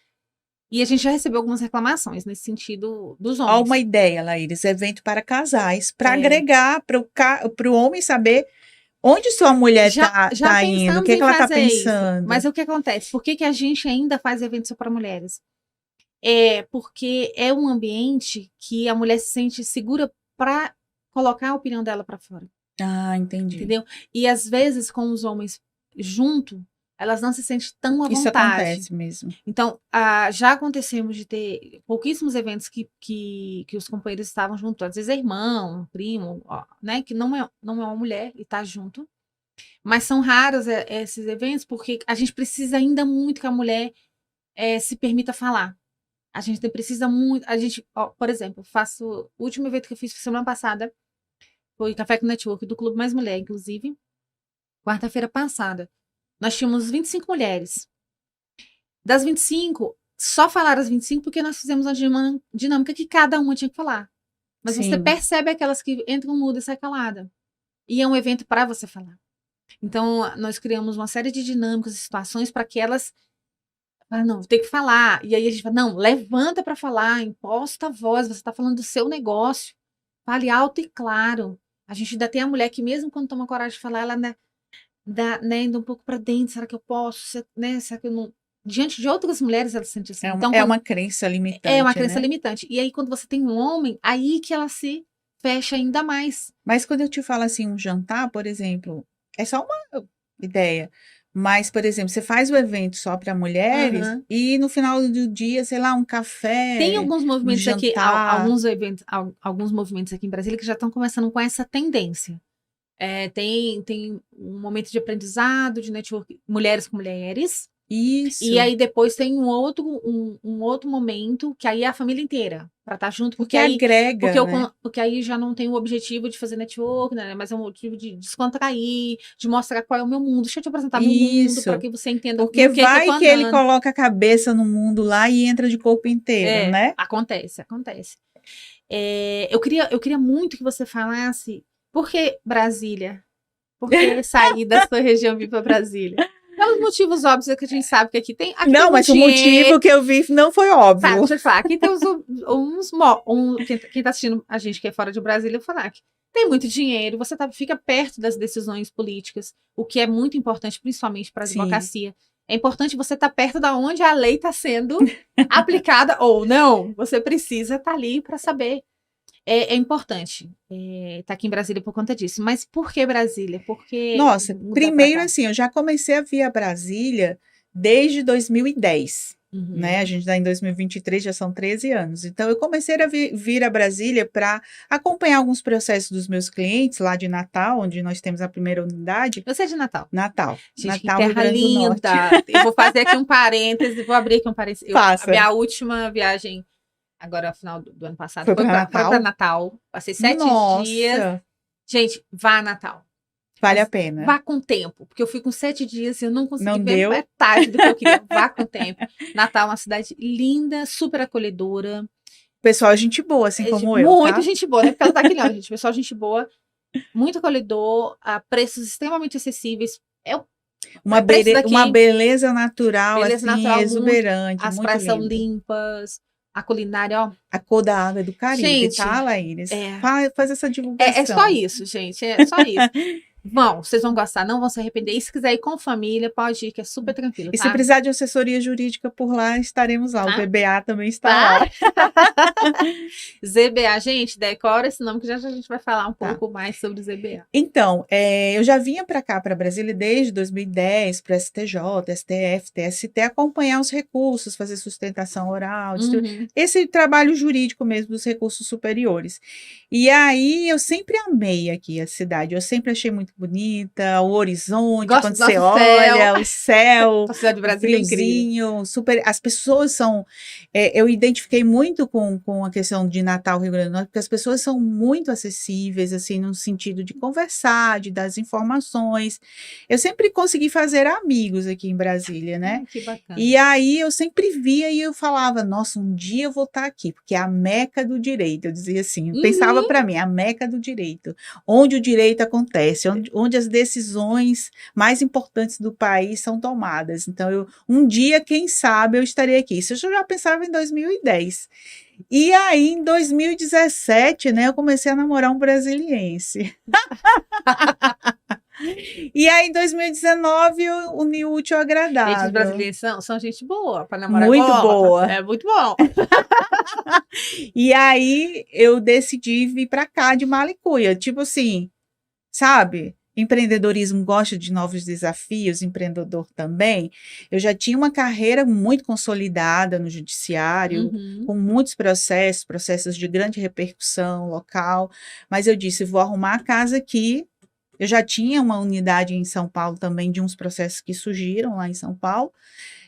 E a gente já recebeu algumas reclamações nesse sentido dos Ó, uma homens. ideia, Laíris, evento para casais, para É, agregar, para o homem saber onde sua mulher já tá indo, o pensamos que em que ela tá fazer isso, mas pensando. o que acontece? Por que que a gente ainda faz eventos só para mulheres? É porque é um ambiente que a mulher se sente segura para colocar a opinião dela para fora, Ah, entendi. entendeu? E às vezes com os homens junto, elas não se sentem tão à Isso vontade. acontece mesmo. Então, já acontecemos de ter pouquíssimos eventos que os companheiros estavam junto, às vezes é irmão, primo, ó, né? Que não é uma mulher e tá junto. Mas são raros esses eventos porque a gente precisa ainda muito que a mulher se permita falar. A gente precisa muito. A gente, ó, por exemplo, o último evento que eu fiz semana passada foi Café com Network do Clube Mais Mulher, inclusive, quarta-feira passada. Nós tínhamos 25 mulheres. Das 25, só falaram as 25 porque nós fizemos uma dinâmica que cada uma tinha que falar. Mas você Sim. percebe aquelas que entram muda e sai calada. E é um evento para você falar. Então, nós criamos uma série de dinâmicas e situações para que elas. Não, tem que falar. E aí a gente fala, não, levanta para falar, imposta a voz, você está falando do seu negócio. Fale alto e claro. A gente ainda tem a mulher que, mesmo quando toma coragem de falar, ela né, indo um pouco para dentro. Será que eu posso? Né, será que eu não. Diante de outras mulheres, ela se sente assim. É uma, Então, é quando uma crença é uma limitante, crença né? limitante. E aí, quando você tem um homem, aí que ela se fecha ainda mais. Mas quando eu te falo assim, um jantar, por exemplo, é só uma ideia. Mas, por exemplo, você faz o evento só para mulheres Aham. e no final do dia, sei lá, um Tem café, alguns um movimentos aqui, jantar. alguns movimentos aqui em Brasília que já estão começando com essa tendência. Tem um momento de aprendizado, de network, mulheres com mulheres. E Isso. aí depois tem um outro momento que aí é a família inteira para estar junto, Porque agrega, né? porque aí já não tem o objetivo de fazer network, né? Mas é um objetivo de descontrair, de mostrar qual é o meu mundo. Deixa eu te apresentar meu mundo para Isso. que você entenda Porque no que eu tô vai que ele andando. coloca a cabeça no mundo lá e entra de corpo inteiro, né? Acontece, acontece. Eu queria muito que você falasse por que Brasília? Por que sair da sua região vir para Brasília? Pelos motivos óbvios que a gente sabe que aqui tem Não, muito mas o dinheiro. motivo que eu vi não foi Tá, óbvio. deixa eu te falar. Aqui tem quem tá assistindo a gente que é fora de Brasília, eu vou falar que tem muito dinheiro, você fica perto das decisões políticas, o que é muito importante, principalmente para a Sim. advocacia. É importante você estar perto da onde a lei está sendo aplicada ou não. Você precisa estar ali para saber. É importante estar aqui em Brasília por conta disso. Mas por que Brasília? Por que Nossa, mudar para primeiro cá? assim, eu já comecei a vir a Brasília desde 2010. né? A gente está em 2023, já são 13 anos. Então, eu comecei a vir a Brasília para acompanhar alguns processos dos meus clientes lá de Natal, onde nós temos a primeira unidade. Eu sei de Natal. Natal. Gente, que Natal, Rio terra Grande do Norte. linda. Eu vou fazer aqui um parêntese, vou abrir aqui um parêntese. A Passa. minha última viagem, agora, final do ano passado, Foi foi pra Natal? para Natal. Passei 7 Nossa, dias. Gente, vá a Natal. vale Mas a pena. vá com tempo, porque eu fui com 7 dias e eu não consegui Não ver deu? metade do que eu queria. Vá com tempo. Natal é uma cidade linda, super acolhedora. Pessoal, gente boa, assim como eu, Muito tá? gente boa, não é porque ela tá aqui não, gente. Pessoal, gente boa, muito acolhedor, a preços extremamente acessíveis. É o Uma, preço daqui, uma beleza natural, beleza assim, natural, exuberante, as muito praias são lindo. limpas, a culinária, ó. A cor da água é do Caribe, Gente, tá, Laíris? é, Faz essa é divulgação. só isso, gente, é só isso. Vão, vocês vão gostar, não vão se arrepender. E se quiser ir com família, pode ir, que é super tranquilo, E se tá? precisar de assessoria jurídica por lá, estaremos lá. O Tá? VBA também está Tá? lá. ZBA, gente, decora esse nome que já a gente vai falar um Tá. pouco mais sobre ZBA. Então, eu já vinha para cá, para Brasília, desde 2010, para STJ, STF, TST, acompanhar os recursos, fazer sustentação oral, Uhum. esse trabalho jurídico mesmo dos recursos superiores. E aí, eu sempre amei aqui a cidade, eu sempre achei muito bonita, o horizonte, Gosto quando do você nosso olha, o céu, A cidade de o Brasília é incrível. friozinho, super, as pessoas são, eu identifiquei muito com a questão de Natal, Rio Grande do Norte, porque as pessoas são muito acessíveis, assim, no sentido de conversar, de dar as informações. Eu sempre consegui fazer amigos aqui em Brasília, né? Que bacana. E aí eu sempre via e eu falava, nossa, um dia eu vou estar aqui, porque é a Meca do direito. Eu dizia assim, eu pensava para mim, a Meca do direito, onde o direito acontece, onde as decisões mais importantes do país são tomadas. Então, um dia, quem sabe, eu estarei aqui. Isso eu já pensava em 2010. E aí, em 2017, né, eu comecei a namorar um brasiliense. E aí, em 2019, eu uni o útil ao Gente, os agradável. brasileiros são gente boa para namorar. Muito Gosta. boa. É muito bom. E aí, eu decidi vir para cá de Malicuia. Tipo assim, sabe? Empreendedorismo gosta de novos desafios, empreendedor também. Eu já tinha uma carreira muito consolidada no judiciário, com muitos processos de grande repercussão local, mas eu disse, vou arrumar a casa aqui. Eu já tinha uma unidade em São Paulo também de uns processos que surgiram lá em São Paulo,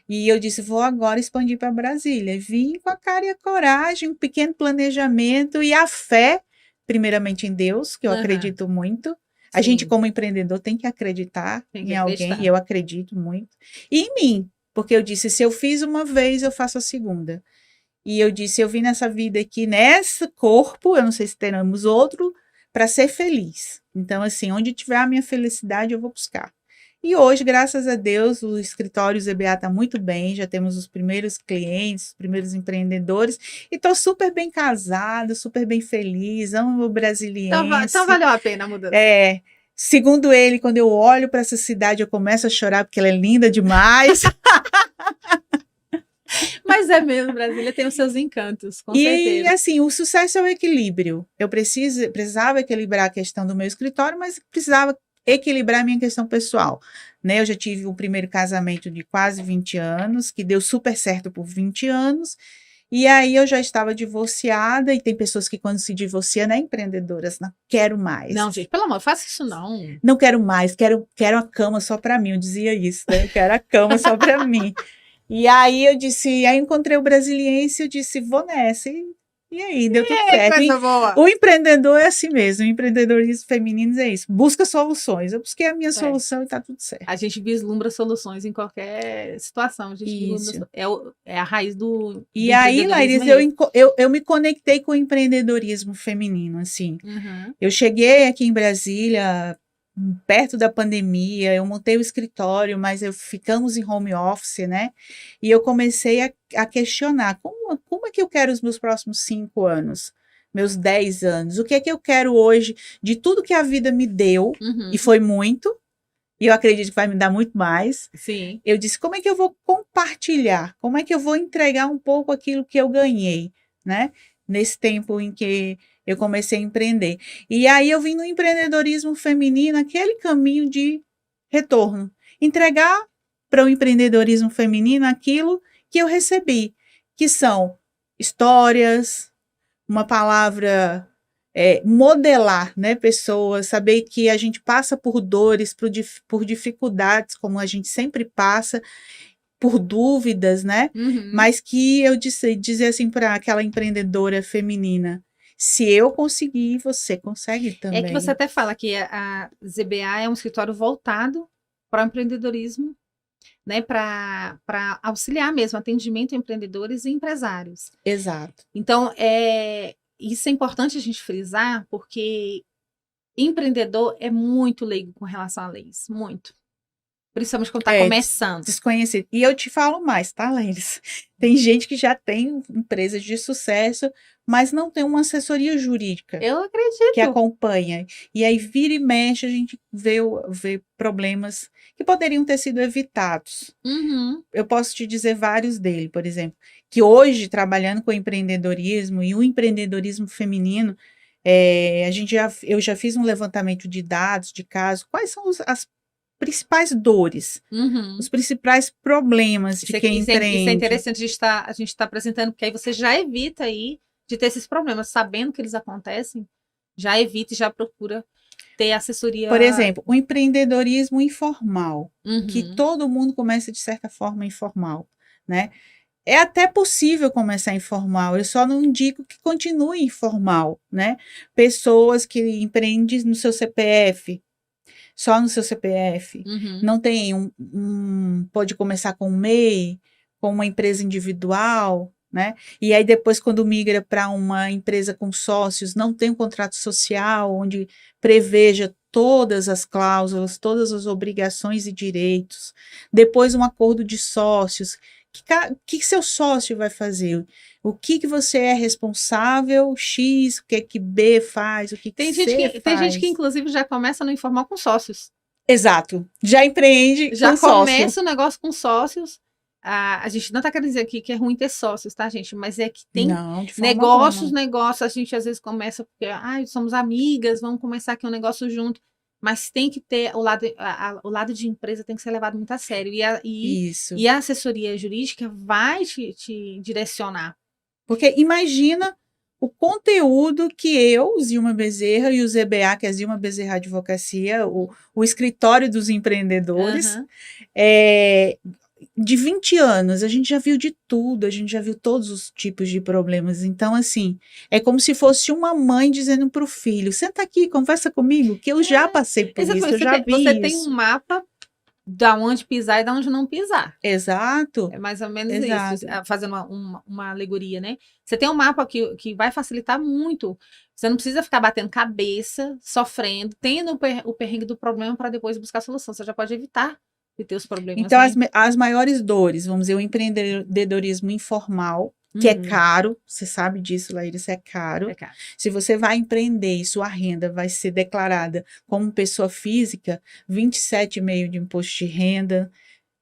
e eu disse, vou agora expandir para Brasília. Vim com a cara e a coragem, um pequeno planejamento e a fé, primeiramente em Deus, que eu acredito muito. A gente, como empreendedor, tem que acreditar em alguém, e eu acredito muito. E em mim, porque eu disse, se eu fiz uma vez, eu faço a segunda. E eu disse, eu vim nessa vida aqui, nesse corpo, eu não sei se teremos outro, para ser feliz. Então, assim, onde tiver a minha felicidade, eu vou buscar. E hoje, graças a Deus, o escritório ZBA está muito bem, já temos os primeiros clientes, os primeiros empreendedores, e estou super bem casada, super bem feliz, amo o meu brasiliense. Então valeu a pena a mudança. Segundo ele, quando eu olho para essa cidade, eu começo a chorar, porque ela é linda demais. Mas é mesmo, Brasília tem os seus encantos, com certeza. E assim, o sucesso é o equilíbrio. Eu precisava equilibrar a questão do meu escritório, mas precisava equilibrar a minha questão pessoal, né? Eu já tive o primeiro casamento de quase 20 anos, que deu super certo por 20 anos, e aí eu já estava divorciada, e tem pessoas que quando se divorciam, né, empreendedoras, não quero mais. Não, gente, pelo amor, faça isso não. Não quero mais, quero a cama só para mim, eu dizia isso, né? Eu quero a cama só para mim. E aí eu disse, aí encontrei o brasiliense, eu disse, vou nessa. E aí, deu tudo certo. Coisa boa. O empreendedor é assim mesmo, o empreendedorismo feminino é isso, busca soluções. Eu busquei a minha solução e tá tudo certo. A gente vislumbra soluções em qualquer situação. A gente é a raiz do E aí, Laís, eu me conectei com o empreendedorismo feminino, assim. Eu cheguei aqui em Brasília perto da pandemia, eu montei o escritório, mas ficamos em home office, né? E eu comecei a questionar, como é que eu quero os meus próximos 5 anos? Meus 10 anos? O que é que eu quero hoje de tudo que a vida me deu? E foi muito, e eu acredito que vai me dar muito mais. Sim. Eu disse, como é que eu vou compartilhar? Como é que eu vou entregar um pouco aquilo que eu ganhei, né? Nesse tempo em que eu comecei a empreender. E aí eu vim no empreendedorismo feminino, aquele caminho de retorno. Entregar para o empreendedorismo feminino aquilo que eu recebi, que são histórias, uma palavra, modelar, né, pessoas, saber que a gente passa por dores, por dificuldades, como a gente sempre passa, por dúvidas, né? Uhum. Mas que eu dizer assim para aquela empreendedora feminina, se eu conseguir, você consegue É que você também. até fala que a ZBA é um escritório voltado para o empreendedorismo, né, para auxiliar mesmo atendimento a empreendedores e empresários. Exato. Então, isso é importante a gente frisar, porque empreendedor é muito leigo com relação a leis, muito. Principalmente quando está É, começando. desconhecido. E eu te falo mais, tá, Lênis? Tem gente que já tem empresas de sucesso, mas não tem uma assessoria jurídica Eu que acredito. acompanha. E aí vira e mexe, a gente vê problemas que poderiam ter sido evitados. Uhum. Eu posso te dizer vários dele, por exemplo, que hoje, trabalhando com empreendedorismo e o empreendedorismo feminino, eu já fiz um levantamento de dados, de casos, quais são as principais dores, os Uhum. principais problemas de quem Isso é empreende. interessante a gente tá apresentando, porque aí você já evita aí de ter esses problemas, sabendo que eles acontecem, já evita e já procura ter Por assessoria. exemplo, o empreendedorismo informal, que Uhum. todo mundo começa de certa forma informal, né? É até possível começar informal, eu só não indico que continue informal, né? Pessoas que empreendem no seu CPF, só no seu CPF, Uhum. não tem pode começar com um MEI, com uma empresa individual, né? E aí depois quando migra para uma empresa com sócios, não tem um contrato social onde preveja todas as cláusulas, todas as obrigações e direitos. Depois um acordo de sócios. Que seu sócio vai fazer? O que você é responsável? X, o que B faz? O que C Tem gente que faz? inclusive já começa no informal com sócios. Exato. Já empreende Já com sócio. começa o negócio com sócios. A gente não está querendo dizer aqui que é ruim ter sócios, tá, gente? Mas é que tem Não, de forma alguma. negócios, a gente às vezes começa porque, somos amigas, vamos começar aqui um negócio junto. Mas tem que ter o lado de empresa tem que ser levado muito a sério. Isso. E a assessoria jurídica vai te direcionar. Porque imagina o conteúdo que eu, Zilma Bezerra, e o ZBA, que é Zilma Bezerra Advocacia, o escritório dos empreendedores, Aham. é, de 20 anos, a gente já viu de tudo, a gente já viu todos os tipos de problemas. Então, assim, é como se fosse uma mãe dizendo para o filho: senta aqui, conversa comigo, que eu já passei por isso, Exatamente. eu já Você vi tem um isso. mapa da onde pisar e da onde não pisar. Exato, É mais ou menos isso, exato. fazendo uma alegoria, né? Você tem um mapa que vai facilitar muito. Você não precisa ficar batendo cabeça, sofrendo, tendo o perrengue do problema para depois buscar a solução. Você já pode evitar de ter os problemas, Então, né? as maiores dores, vamos dizer, o empreendedorismo informal, que é Uhum. caro, você sabe disso, Laíris, é caro. É caro. Se você vai empreender e sua renda vai ser declarada como pessoa física, 27,5% de imposto de renda,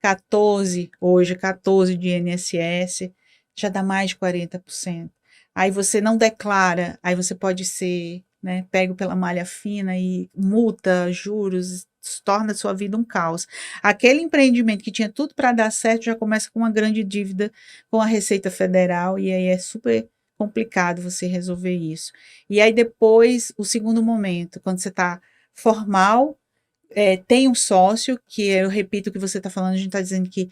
14, hoje 14 de INSS, já dá mais de 40%. Aí você não declara, aí você pode ser, né, pego pela malha fina e multa, juros, torna a sua vida um caos. Aquele empreendimento que tinha tudo para dar certo já começa com uma grande dívida com a Receita Federal e aí é super complicado você resolver isso. E aí depois, o segundo momento, quando você está formal, tem um sócio, que eu repito o que você está falando, a gente está dizendo que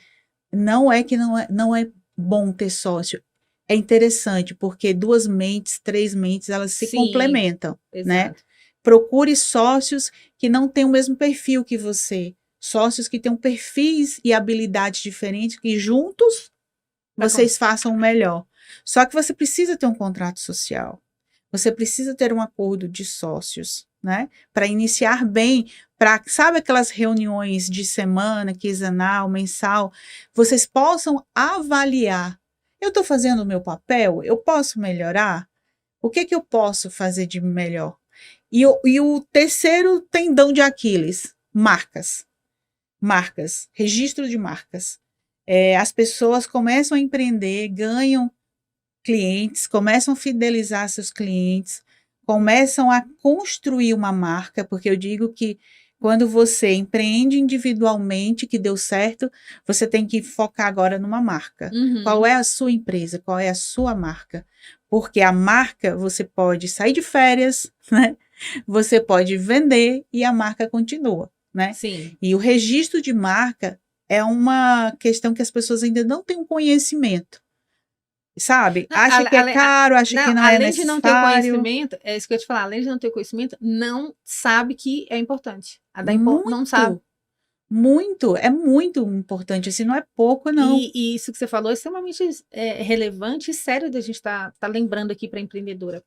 não é bom ter sócio. É interessante, porque duas mentes, três mentes, elas se Sim, complementam, né? exato. Procure sócios que não têm o mesmo perfil que você. Sócios que tenham perfis e habilidades diferentes, que juntos Pra com- vocês façam o melhor. Só que você precisa ter um contrato social. Você precisa ter um acordo de sócios, né? Para iniciar bem, sabe aquelas reuniões de semana, quinzenal, mensal, vocês possam avaliar. Eu estou fazendo o meu papel? Eu posso melhorar? O que eu posso fazer de melhor? E o terceiro tendão de Aquiles, marcas. Marcas, registro de marcas. As pessoas começam a empreender, ganham clientes, começam a fidelizar seus clientes, começam a construir uma marca, porque eu digo que Quando você empreende individualmente, que deu certo, você tem que focar agora numa marca. Qual Uhum. é a sua empresa? Qual é a sua marca? Porque a marca, você pode sair de férias, né? Você pode vender e a marca continua, né? Sim. E o registro de marca é uma questão que as pessoas ainda não têm um conhecimento, sabe? Não, Acha que é caro, acha que não, não é além de não ter o necessário. conhecimento, é isso que eu ia te falar, além de não ter o conhecimento, não sabe que é importante. Não sabe. Muito, muito, é muito importante, assim, não é pouco, não. E isso que você falou é extremamente relevante e sério da gente tá lembrando aqui para a empreendedora.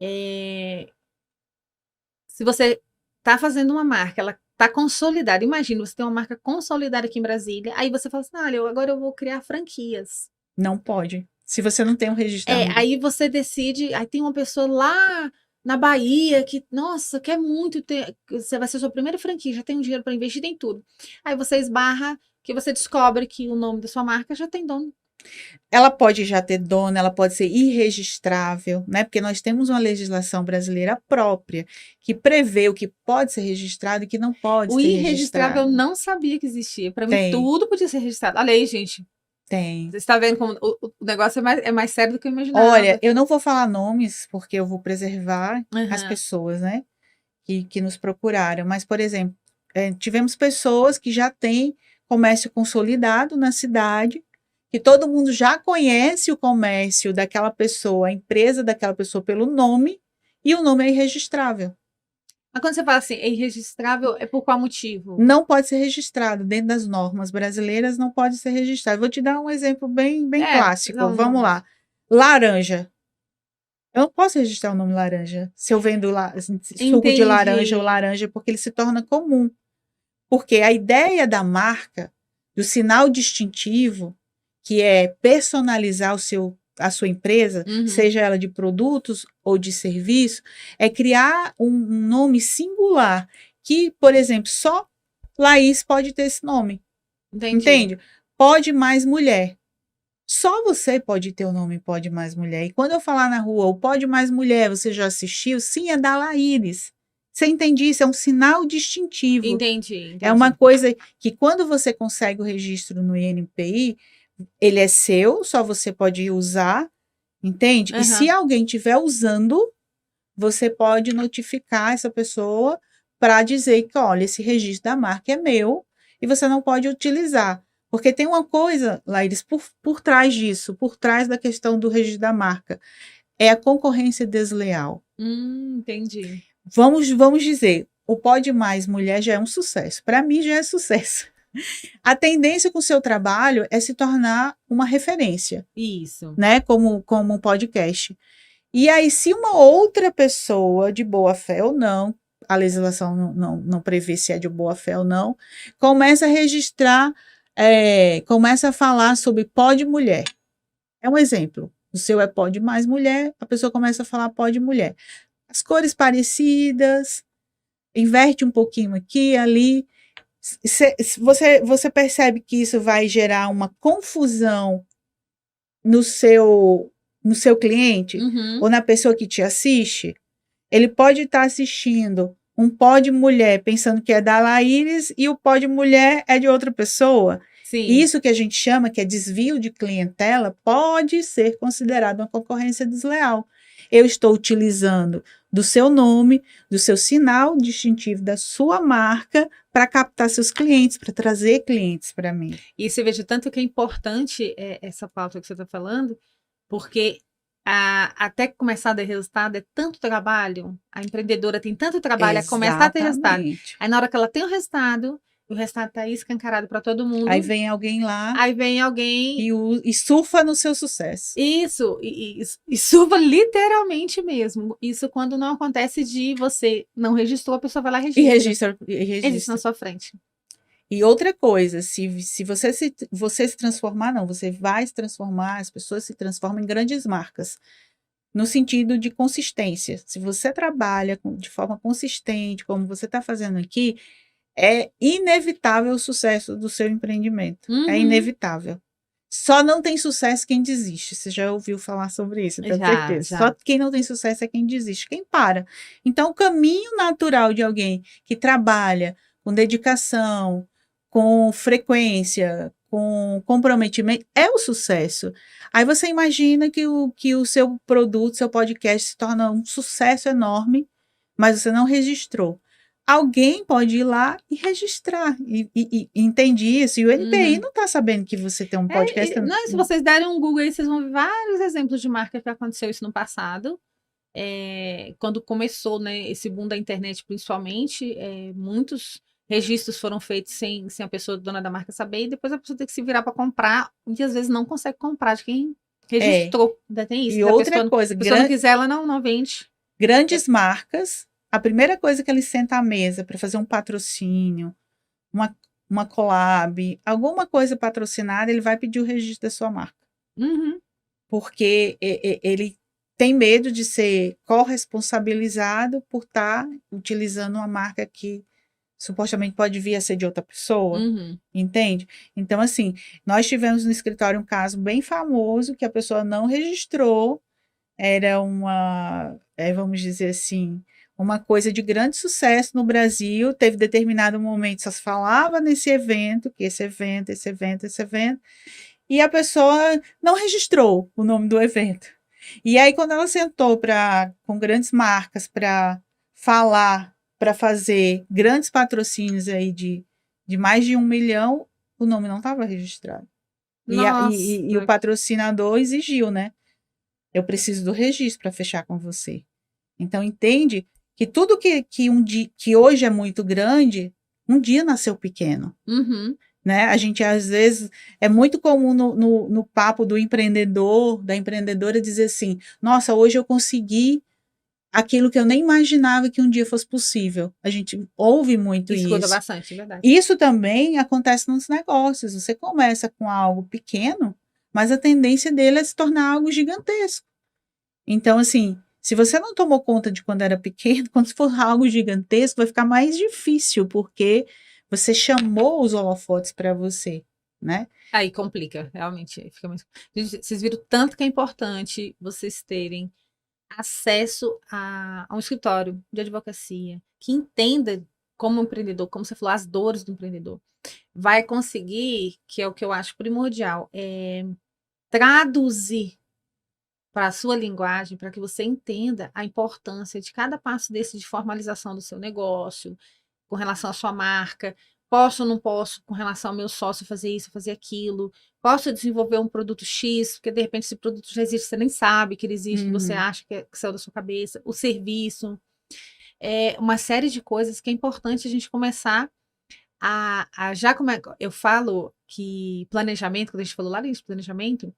É, se você está fazendo uma marca, ela está consolidada. Imagina, você tem uma marca consolidada aqui em Brasília, aí você fala assim: olha, agora eu vou criar franquias. Não pode. Se você não tem um registro da marca. Aí você decide, aí tem uma pessoa lá na Bahia que, nossa, quer muito ter, você vai ser a sua primeira franquia, já tem um dinheiro para investir em tudo. Aí você esbarra, que você descobre que o nome da sua marca já tem dono. Ela pode já ter dono, ela pode ser irregistrável, né? Porque nós temos uma legislação brasileira própria que prevê o que pode ser registrado e que não pode O ser irregistrável eu registrado. não sabia que existia. Para mim, Tem, tudo podia ser registrado. Olha aí, gente. tem. Você está vendo como o negócio é mais sério do que eu Olha, imaginava. eu não vou falar nomes porque eu vou preservar as Aham. pessoas, né? Que nos procuraram. Mas, por exemplo, tivemos pessoas que já têm comércio consolidado na cidade, que todo mundo já conhece o comércio daquela pessoa, a empresa daquela pessoa pelo nome, e o nome é irregistrável. Mas quando você fala assim, é irregistrável, é por qual motivo? Não pode ser registrado dentro das normas brasileiras, não pode ser registrado. Vou te dar um exemplo bem, bem clássico. Não, Vamos lá. Laranja. Eu não posso registrar o nome laranja se eu vendo suco de laranja ou entendi. laranja, porque ele se torna comum. Porque a ideia da marca, do sinal distintivo, que é personalizar a sua empresa, Uhum, seja ela de produtos ou de serviço, é criar um nome singular, que, por exemplo, só Laís pode ter esse nome, entendi. entende? Pode mais mulher. Só você pode ter o nome Pode Mais Mulher. E quando eu falar na rua, o Pode Mais Mulher, você já assistiu? Sim, é da Laíris. Você entende isso? É um sinal distintivo. É uma Entendi. coisa que quando você consegue o registro no INPI, ele é seu, só você pode usar, entende? E se Aham. alguém estiver usando, você pode notificar essa pessoa para dizer que, olha, esse registro da marca é meu e você não pode utilizar. Porque tem uma coisa, Laíris, por trás disso, por trás da questão do registro da marca, é a concorrência desleal. Entendi. Vamos dizer, o Pode Mais Mulher já é um sucesso. Para mim já é sucesso. A tendência com o seu trabalho é se tornar uma referência, Isso. né? Como um podcast. E aí, se uma outra pessoa de boa fé ou não, a legislação não prevê se é de boa fé ou não, começa a registrar, começa a falar sobre Pode Mulher. É um exemplo. O seu é Pode Mais Mulher, a pessoa começa a falar Pode Mulher. As cores parecidas, inverte um pouquinho aqui, ali. Você percebe que isso vai gerar uma confusão no seu cliente Uhum. ou na pessoa que te assiste? Ele pode estar assistindo um pó de mulher pensando que é da Laíris e o pó de mulher é de outra pessoa. E Sim. isso que a gente chama que é desvio de clientela pode ser considerado uma concorrência desleal. Eu estou utilizando do seu nome, do seu sinal distintivo da sua marca para captar seus clientes, para trazer clientes para mim. E você veja tanto que é importante essa pauta que você está falando, porque até começar a ter resultado é tanto trabalho, a empreendedora tem tanto trabalho a começar a ter resultado. Exatamente. Aí na hora que ela tem o resultado está aí escancarado para todo Aí mundo, vem alguém lá aí vem alguém. e surfa no seu sucesso. Isso, e surfa literalmente mesmo. Isso quando não acontece de você não registrou, a pessoa vai lá e E registra. registra, e Existe na registra. sua frente. E outra coisa, se você se transformar, não, você vai se transformar, as pessoas se transformam em grandes marcas, no sentido de consistência. Se você trabalha de forma consistente, como você está fazendo aqui, é inevitável o sucesso do seu empreendimento. É Uhum. inevitável. Só não tem sucesso quem desiste. Você já ouviu falar sobre isso, eu tenho certeza. Já. Só quem não tem sucesso é quem desiste, quem para. Então, o caminho natural de alguém que trabalha com dedicação, com frequência, com comprometimento, é o sucesso. Aí você imagina que o seu produto, seu podcast se torna um sucesso enorme, mas você não registrou. Alguém pode ir lá e registrar, e entende isso, e o NPI não está sabendo que você tem um podcast. Não, se vocês derem um Google aí, vocês vão ver vários exemplos de marca que aconteceu isso no passado. Quando começou, né, esse boom da internet, principalmente, muitos registros foram feitos sem a pessoa dona da marca saber, e depois a pessoa tem que se virar para comprar, e às vezes não consegue comprar de quem registrou. Ainda tem isso. E outra coisa, se a pessoa não quiser, ela não vende. Grandes marcas, a primeira coisa que eles sentam à mesa para fazer um patrocínio, uma collab, alguma coisa patrocinada, ele vai pedir o registro da sua marca. Uhum. Porque ele tem medo de ser corresponsabilizado por estar utilizando uma marca que supostamente pode vir a ser de outra pessoa, entende? Então, assim, nós tivemos no escritório um caso bem famoso que a pessoa não registrou, era vamos dizer assim, uma coisa de grande sucesso no Brasil, teve determinado momento, só se falava nesse evento, esse evento, e a pessoa não registrou o nome do evento. E aí, quando ela sentou com grandes marcas para falar, para fazer grandes patrocínios aí de mais de 1 milhão, o nome não estava registrado. E o patrocinador exigiu, né? Eu preciso do registro para fechar com você. Então, entende que tudo que hoje é muito grande, um dia nasceu pequeno. Né? A gente, às vezes, é muito comum no papo do empreendedor, da empreendedora, dizer assim, nossa, hoje eu consegui aquilo que eu nem imaginava que um dia fosse possível. A gente ouve muito isso. Escuta bastante, é verdade. Isso também acontece nos negócios. Você começa com algo pequeno, mas a tendência dele é se tornar algo gigantesco. Então, assim, se você não tomou conta de quando era pequeno, quando for algo gigantesco, vai ficar mais difícil, porque você chamou os holofotes para você, né? Aí complica, realmente. Fica mais... Gente, vocês viram tanto que é importante vocês terem acesso a um escritório de advocacia que entenda como empreendedor, como você falou, as dores do empreendedor. Vai conseguir, que é o que eu acho primordial, traduzir para a sua linguagem, para que você entenda a importância de cada passo desse de formalização do seu negócio, com relação à sua marca. Posso ou não posso, com relação ao meu sócio, fazer isso, fazer aquilo? Posso desenvolver um produto X, porque de repente esse produto já existe, você nem sabe que ele existe, você acha que saiu da sua cabeça. O serviço. Uma série de coisas que é importante a gente começar já como eu falo que planejamento, quando a gente falou lá no planejamento,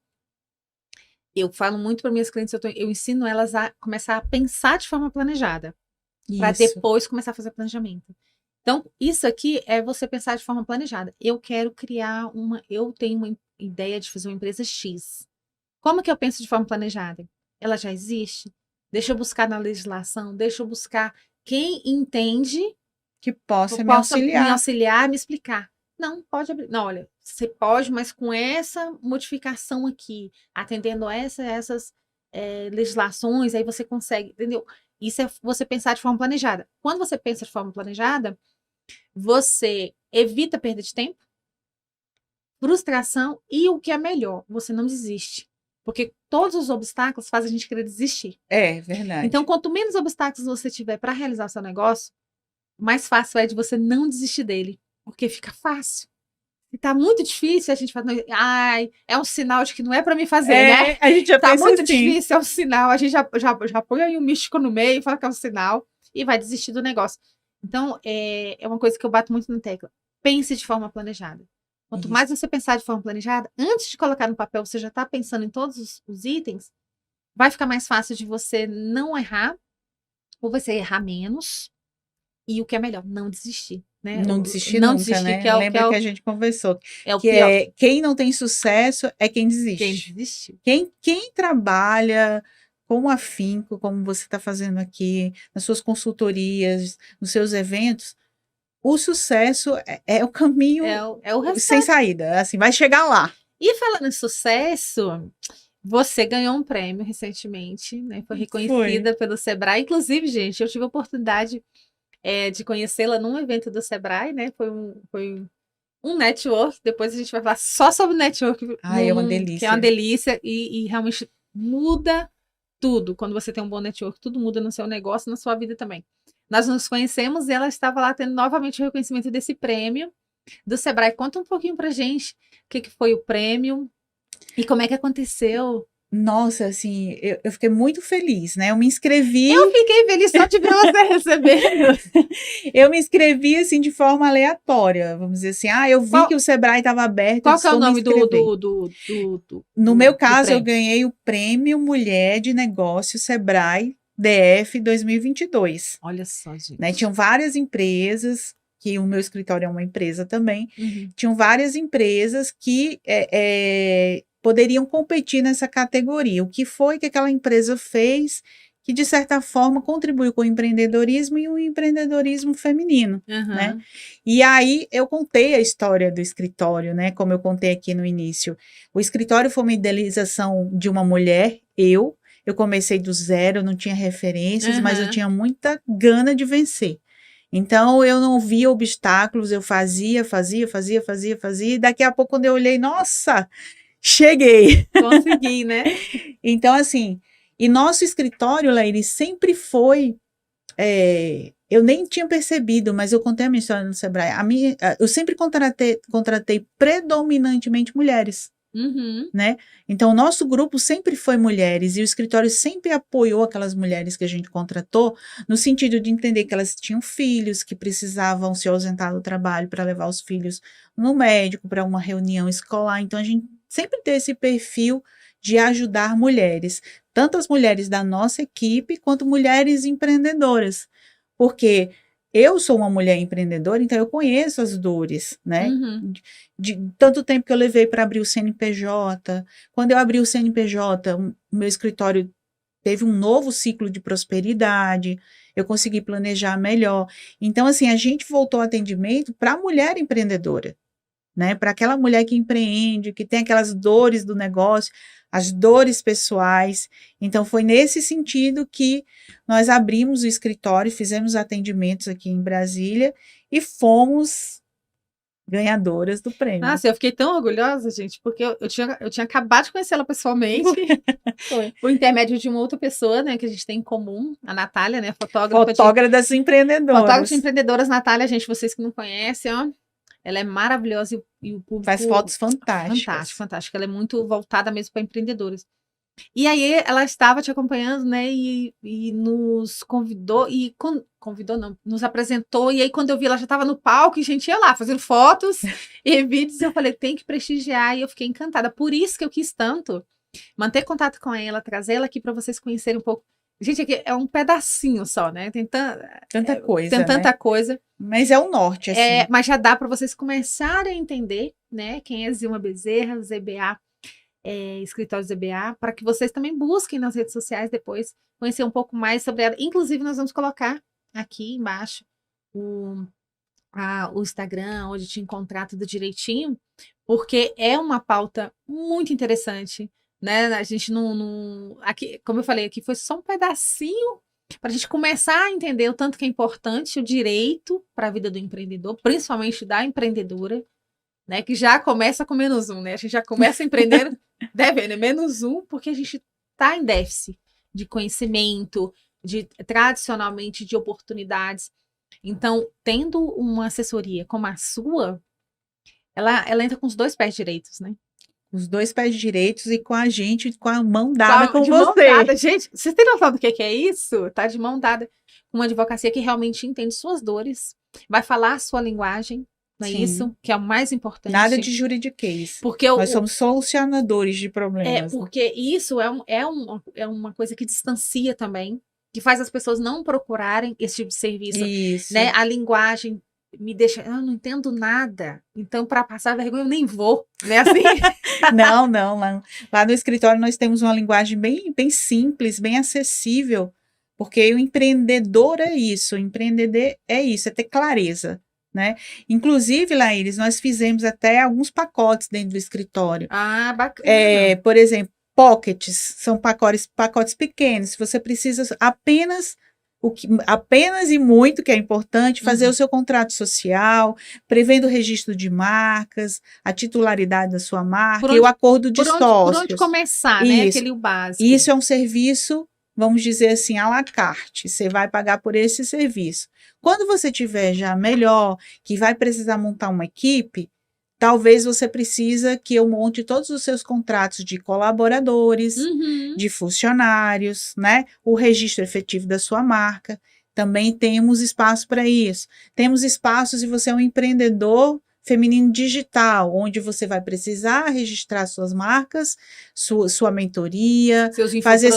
eu falo muito para minhas clientes, eu ensino elas a começar a pensar de forma planejada, para depois começar a fazer planejamento. Então, isso aqui é você pensar de forma planejada. Eu tenho uma ideia de fazer uma empresa X. Como que eu penso de forma planejada? Ela já existe? Deixa eu buscar na legislação, deixa eu buscar quem entende que possa me auxiliar, me explicar. Não, pode abrir. Não, olha, você pode, mas com essa modificação aqui, atendendo a essas legislações, aí você consegue, entendeu? Isso é você pensar de forma planejada. Quando você pensa de forma planejada, você evita perda de tempo, frustração e o que é melhor, você não desiste. Porque todos os obstáculos fazem a gente querer desistir. É verdade. Então, quanto menos obstáculos você tiver para realizar o seu negócio, mais fácil é de você não desistir dele. Porque fica fácil. E tá muito difícil, a gente fala, ai, é um sinal de que não é para me fazer, né? A gente já tá pensa muito assim. Difícil, é um sinal. A gente já põe aí um místico no meio, fala que é um sinal e vai desistir do negócio. Então, é uma coisa que eu bato muito na tecla. Pense de forma planejada. Quanto mais você pensar de forma planejada, antes de colocar no papel, você já está pensando em todos os itens, vai ficar mais fácil de você não errar, ou você errar menos, e o que é melhor, não desistir. Né? Não desistir nunca, né? Lembra que a gente conversou. Quem não tem sucesso é quem desiste. Quem desistiu. Quem trabalha com afinco, como você está fazendo aqui, nas suas consultorias, nos seus eventos, o sucesso é o caminho o sem saída. Assim, vai chegar lá. E falando em sucesso, você ganhou um prêmio recentemente, né? Foi reconhecida pelo Sebrae. Inclusive, gente, eu tive a oportunidade de conhecê-la num evento do Sebrae, né? Foi um network. Depois a gente vai falar só sobre network, Ai, é uma que é uma delícia. delícia e realmente muda tudo. Quando você tem um bom network, tudo muda no seu negócio e na sua vida também. Nós nos conhecemos e ela estava lá tendo novamente o reconhecimento desse prêmio do Sebrae. Conta um pouquinho pra gente o que foi o prêmio e como é que aconteceu. Nossa, assim, eu fiquei muito feliz, né? Eu me inscrevi. Eu fiquei feliz só de ver você recebendo. Eu me inscrevi, assim, de forma aleatória. Vamos dizer assim, eu vi que o Sebrae estava aberto, eu Qual disse, que é o vou me nome inscrever. No meu caso, eu prêmio? ganhei o Prêmio Mulher de Negócio Sebrae DF 2022. Olha só, gente. Né? Tinham várias empresas, que o meu escritório é uma empresa também, Uhum. tinham várias empresas que poderiam competir nessa categoria. O que foi que aquela empresa fez que, de certa forma, contribuiu com o empreendedorismo e o empreendedorismo feminino, né? Uhum. E aí eu contei a história do escritório, né? Como eu contei aqui no início. O escritório foi uma idealização de uma mulher, eu comecei do zero, eu não tinha referências, mas eu Uhum. tinha muita gana de vencer. Então, eu não via obstáculos, eu fazia, e daqui a pouco, quando eu olhei, nossa, cheguei! Consegui, né? Então, assim, e nosso escritório, Laíri, sempre foi, eu nem tinha percebido, mas eu contei a minha história no Sebrae, eu sempre contratei predominantemente mulheres. Uhum. Né? Então, o nosso grupo sempre foi mulheres e o escritório sempre apoiou aquelas mulheres que a gente contratou, no sentido de entender que elas tinham filhos, que precisavam se ausentar do trabalho para levar os filhos no médico, para uma reunião escolar. Então, a gente sempre teve esse perfil de ajudar mulheres, tanto as mulheres da nossa equipe, quanto mulheres empreendedoras, porque eu sou uma mulher empreendedora, então eu conheço as dores, né? Uhum. De tanto tempo que eu levei para abrir o CNPJ. Quando eu abri o CNPJ, o meu escritório teve um novo ciclo de prosperidade, eu consegui planejar melhor. Então, assim, a gente voltou ao atendimento para a mulher empreendedora, né? Para aquela mulher que empreende, que tem aquelas dores do negócio, as dores pessoais. Então, foi nesse sentido que nós abrimos o escritório, fizemos atendimentos aqui em Brasília e fomos ganhadoras do prêmio. Nossa, eu fiquei tão orgulhosa, gente, porque eu tinha acabado de conhecê-la pessoalmente, por intermédio de uma outra pessoa, né, que a gente tem em comum, a Natália, né, Fotógrafa das empreendedoras. Fotógrafa de empreendedoras, Natália, gente, vocês que não conhecem, ó, ela é maravilhosa e o público... Faz fotos fantásticas. Fantástico, fantástico. Ela é muito voltada mesmo para empreendedores. E aí ela estava te acompanhando, né, e nos convidou, convidou não, nos apresentou, e aí quando eu vi ela já estava no palco, e a gente ia lá fazendo fotos e vídeos, eu falei, tem que prestigiar, e eu fiquei encantada. Por isso que eu quis tanto manter contato com ela, trazer ela aqui para vocês conhecerem um pouco. Gente, aqui é um pedacinho só, né? Tem tanta coisa, tem tanta né? coisa. Mas é o norte, assim. Mas já dá para vocês começarem a entender, né? Quem é Zilma Bezerra, ZBA, escritório ZBA, para que vocês também busquem nas redes sociais depois, conhecer um pouco mais sobre ela. Inclusive, nós vamos colocar aqui embaixo o Instagram, onde te encontrar tudo direitinho, porque é uma pauta muito interessante, né? A gente aqui, como eu falei, aqui foi só um pedacinho para a gente começar a entender o tanto que é importante o direito para a vida do empreendedor, principalmente da empreendedora, né? Que já começa com -1, né? A gente já começa empreendendo devendo -1, porque a gente está em déficit de conhecimento, tradicionalmente de oportunidades. Então, tendo uma assessoria como a sua, ela entra com os 2 pés direitos, né? Os 2 pés direitos e com a gente, com a mão dada com de você. Mão dada. Gente, vocês têm noção do que é isso? Tá de mão dada com uma advocacia que realmente entende suas dores, vai falar a sua linguagem, não é isso? Que é o mais importante. Nada de juridiquês. Porque nós somos solucionadores de problemas. Porque isso é uma coisa que distancia também, que faz as pessoas não procurarem esse tipo de serviço. Isso. Né? A linguagem me deixa, eu não entendo nada, então para passar vergonha eu nem vou, né? Assim? Não. Lá no escritório nós temos uma linguagem bem, bem simples, bem acessível, porque o empreendedor é isso, o empreender é isso, é ter clareza, né? Inclusive, Laíris, nós fizemos até alguns pacotes dentro do escritório. Ah, bacana. Por exemplo, pockets, são pacotes pequenos. Se você precisa apenas e muito, que é importante, fazer o seu contrato social, prevendo o registro de marcas, a titularidade da sua marca e o acordo de por onde sócios. começar, né? Aquele básico. Isso é um serviço, vamos dizer assim, à la carte. Você vai pagar por esse serviço. Quando você tiver já melhor, que vai precisar montar uma equipe, talvez você precisa que eu monte todos os seus contratos de colaboradores, de funcionários, né? O registro efetivo da sua marca. Também temos espaço para isso. Temos espaços se você é um empreendedor feminino digital, onde você vai precisar registrar suas marcas, sua mentoria, fazer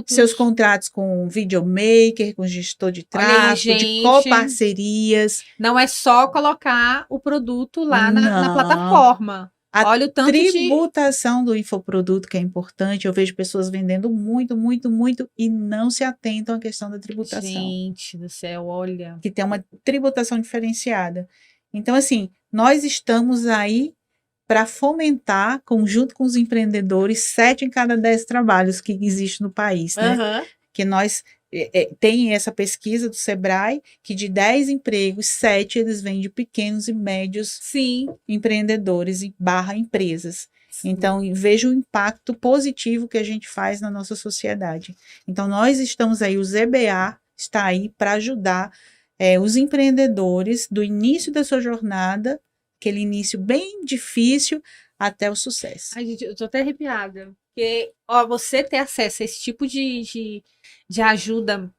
seus contratos com videomaker, com gestor de tráfego, de coparcerias. Não é só colocar o produto lá na plataforma. Olha o tanto tributação do infoproduto que é importante. Eu vejo pessoas vendendo muito, muito, muito e não se atentam à questão da tributação. Gente do céu, olha. Que tem uma tributação diferenciada. Então, assim, nós estamos aí para fomentar, junto com os empreendedores, 7 em cada 10 trabalhos que existem no país, né? Que nós tem essa pesquisa do Sebrae, que de 10 empregos, 7 eles vêm de pequenos e médios empreendedores / empresas. Sim. Então, vejo o impacto positivo que a gente faz na nossa sociedade. Então, nós estamos aí, o ZBA está aí para ajudar os empreendedores do início da sua jornada, aquele início bem difícil, até o sucesso. Ai, gente, eu tô até arrepiada. Porque, você ter acesso a esse tipo de ajuda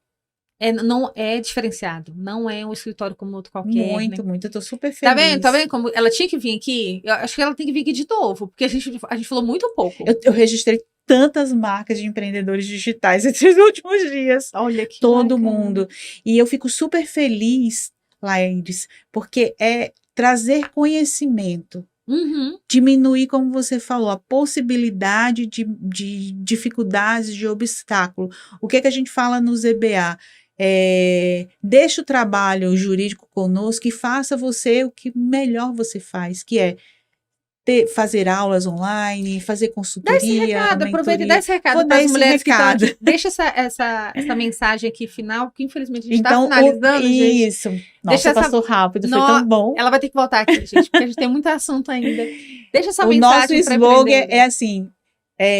não é diferenciado. Não é um escritório como outro qualquer. Muito, né? muito. Eu tô super feliz. Tá vendo como ela tinha que vir aqui? Eu acho que ela tem que vir aqui de novo, porque a gente falou muito pouco. Eu registrei tantas marcas de empreendedores digitais esses últimos dias. Olha que todo mundo. E eu fico super feliz, Laíris, porque é trazer conhecimento. Diminuir, como você falou, a possibilidade de dificuldades, de obstáculo. O que a gente fala no ZBA? Deixa o trabalho jurídico conosco e faça você o que melhor você faz, que é fazer aulas online, fazer consultoria. Dá esse recado, aproveita e dá esse recado para as mulheres que estão aqui. Deixa essa mensagem aqui final, que infelizmente a gente está finalizando, gente. Isso. Nossa, passou rápido, foi tão bom. Ela vai ter que voltar aqui, gente, porque a gente tem muito assunto ainda. Deixa essa mensagem. O nosso slogan é assim,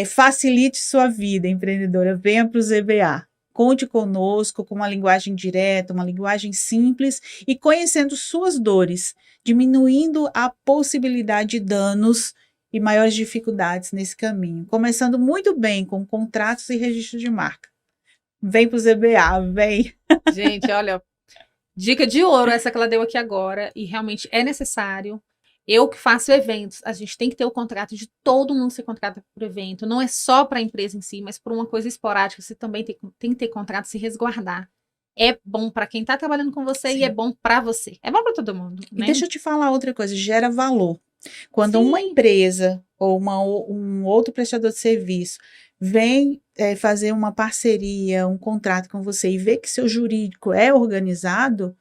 facilite sua vida, empreendedora, venha para o ZBA. Conte conosco com uma linguagem direta, uma linguagem simples e conhecendo suas dores, diminuindo a possibilidade de danos e maiores dificuldades nesse caminho. Começando muito bem com contratos e registro de marca. Vem para o ZBA, vem! Gente, olha, dica de ouro essa que ela deu aqui agora e realmente é necessário. Eu que faço eventos, a gente tem que ter o contrato de todo mundo ser contratado por evento. Não é só para a empresa em si, mas por uma coisa esporádica. Você também tem que ter contrato, se resguardar. É bom para quem está trabalhando com você e é bom para você. É bom para todo mundo. E deixa eu te falar outra coisa, gera valor. Quando uma empresa ou um outro prestador de serviço vem fazer uma parceria, um contrato com você e vê que seu jurídico é organizado,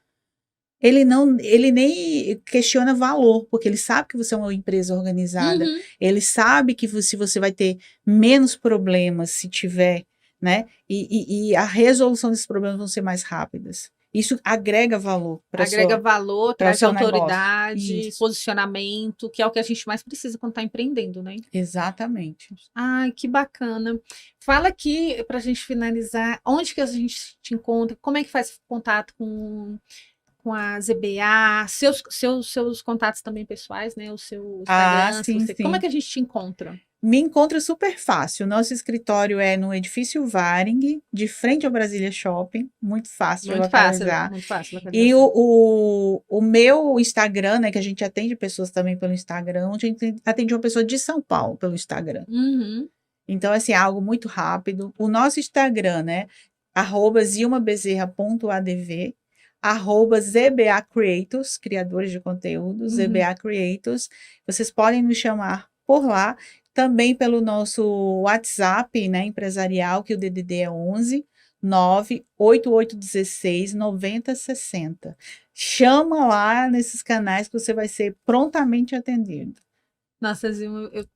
ele nem questiona valor, porque ele sabe que você é uma empresa organizada. Ele sabe que se você vai ter menos problemas se tiver, né? E a resolução desses problemas vão ser mais rápidas. Isso agrega valor. Valor, traz autoridade, posicionamento, que é o que a gente mais precisa quando está empreendendo, né? Exatamente. Ai, que bacana. Fala aqui, para a gente finalizar, onde que a gente te encontra, como é que faz contato com a ZBA, seus contatos também pessoais, né? O seu Instagram. Sim. Como é que a gente te encontra? Me encontra super fácil. Nosso escritório é no edifício Varing, de frente ao Brasília Shopping. Muito fácil de localizar. Muito fácil localizar. E o meu Instagram, né? Que a gente atende pessoas também pelo Instagram. Onde a gente atende uma pessoa de São Paulo pelo Instagram. Então, assim, é algo muito rápido. O nosso Instagram, né? @zilmabezerra.adv. @ZBA Creators, criadores de conteúdo, ZBA Creators. Vocês podem nos chamar por lá, também pelo nosso WhatsApp, né, empresarial, que o DDD é 11 98816 9060. Chama lá nesses canais que você vai ser prontamente atendido. Nossa, Zilma, eu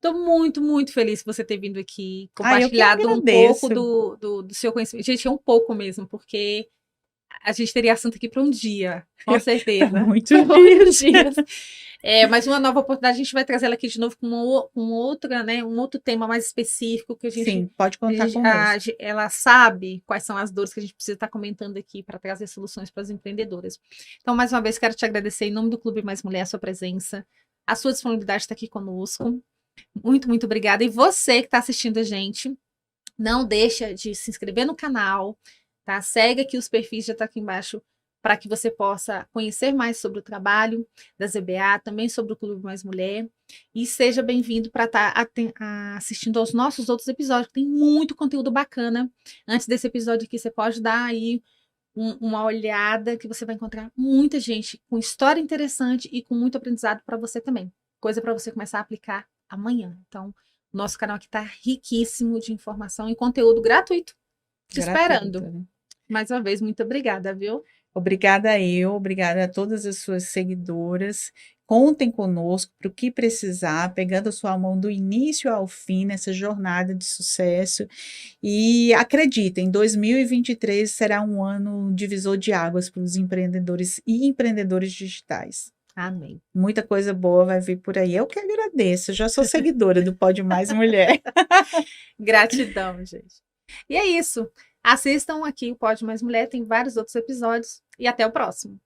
tô muito, muito feliz por você ter vindo aqui, Eu que compartilhado um agradeço. pouco do seu conhecimento. Gente, é um pouco mesmo, porque a gente teria assunto aqui para um dia, com certeza. Muitos Muitos dias. Mas uma nova oportunidade, a gente vai trazer ela aqui de novo com outra, né, um outro tema mais específico que a gente. Sim, pode contar conosco. Ela sabe quais são as dores que a gente precisa estar comentando aqui para trazer soluções para as empreendedoras. Então, mais uma vez, quero te agradecer em nome do Clube Mais Mulher a sua presença, a sua disponibilidade de estar aqui conosco. Muito, muito obrigada. E você que está assistindo a gente, não deixa de se inscrever no canal, tá? Segue aqui os perfis, já está aqui embaixo, para que você possa conhecer mais sobre o trabalho da ZBA, também sobre o Clube Mais Mulher. E seja bem-vindo para estar assistindo aos nossos outros episódios, que tem muito conteúdo bacana. Antes desse episódio aqui, você pode dar aí uma olhada, que você vai encontrar muita gente com história interessante e com muito aprendizado para você também. Coisa para você começar a aplicar amanhã. Então, nosso canal aqui está riquíssimo de informação e conteúdo gratuito te esperando. Né? Mais uma vez, muito obrigada, viu? Obrigada obrigada a todas as suas seguidoras. Contem conosco para o que precisar, pegando a sua mão do início ao fim nessa jornada de sucesso. E acreditem, 2023 será um ano divisor de águas para os empreendedores e empreendedores digitais. Amém. Muita coisa boa vai vir por aí. Eu que agradeço, eu já sou seguidora do Pode Mais Mulher. Gratidão, gente. E é isso. Assistam aqui o Pode Mais Mulher, tem vários outros episódios e até o próximo.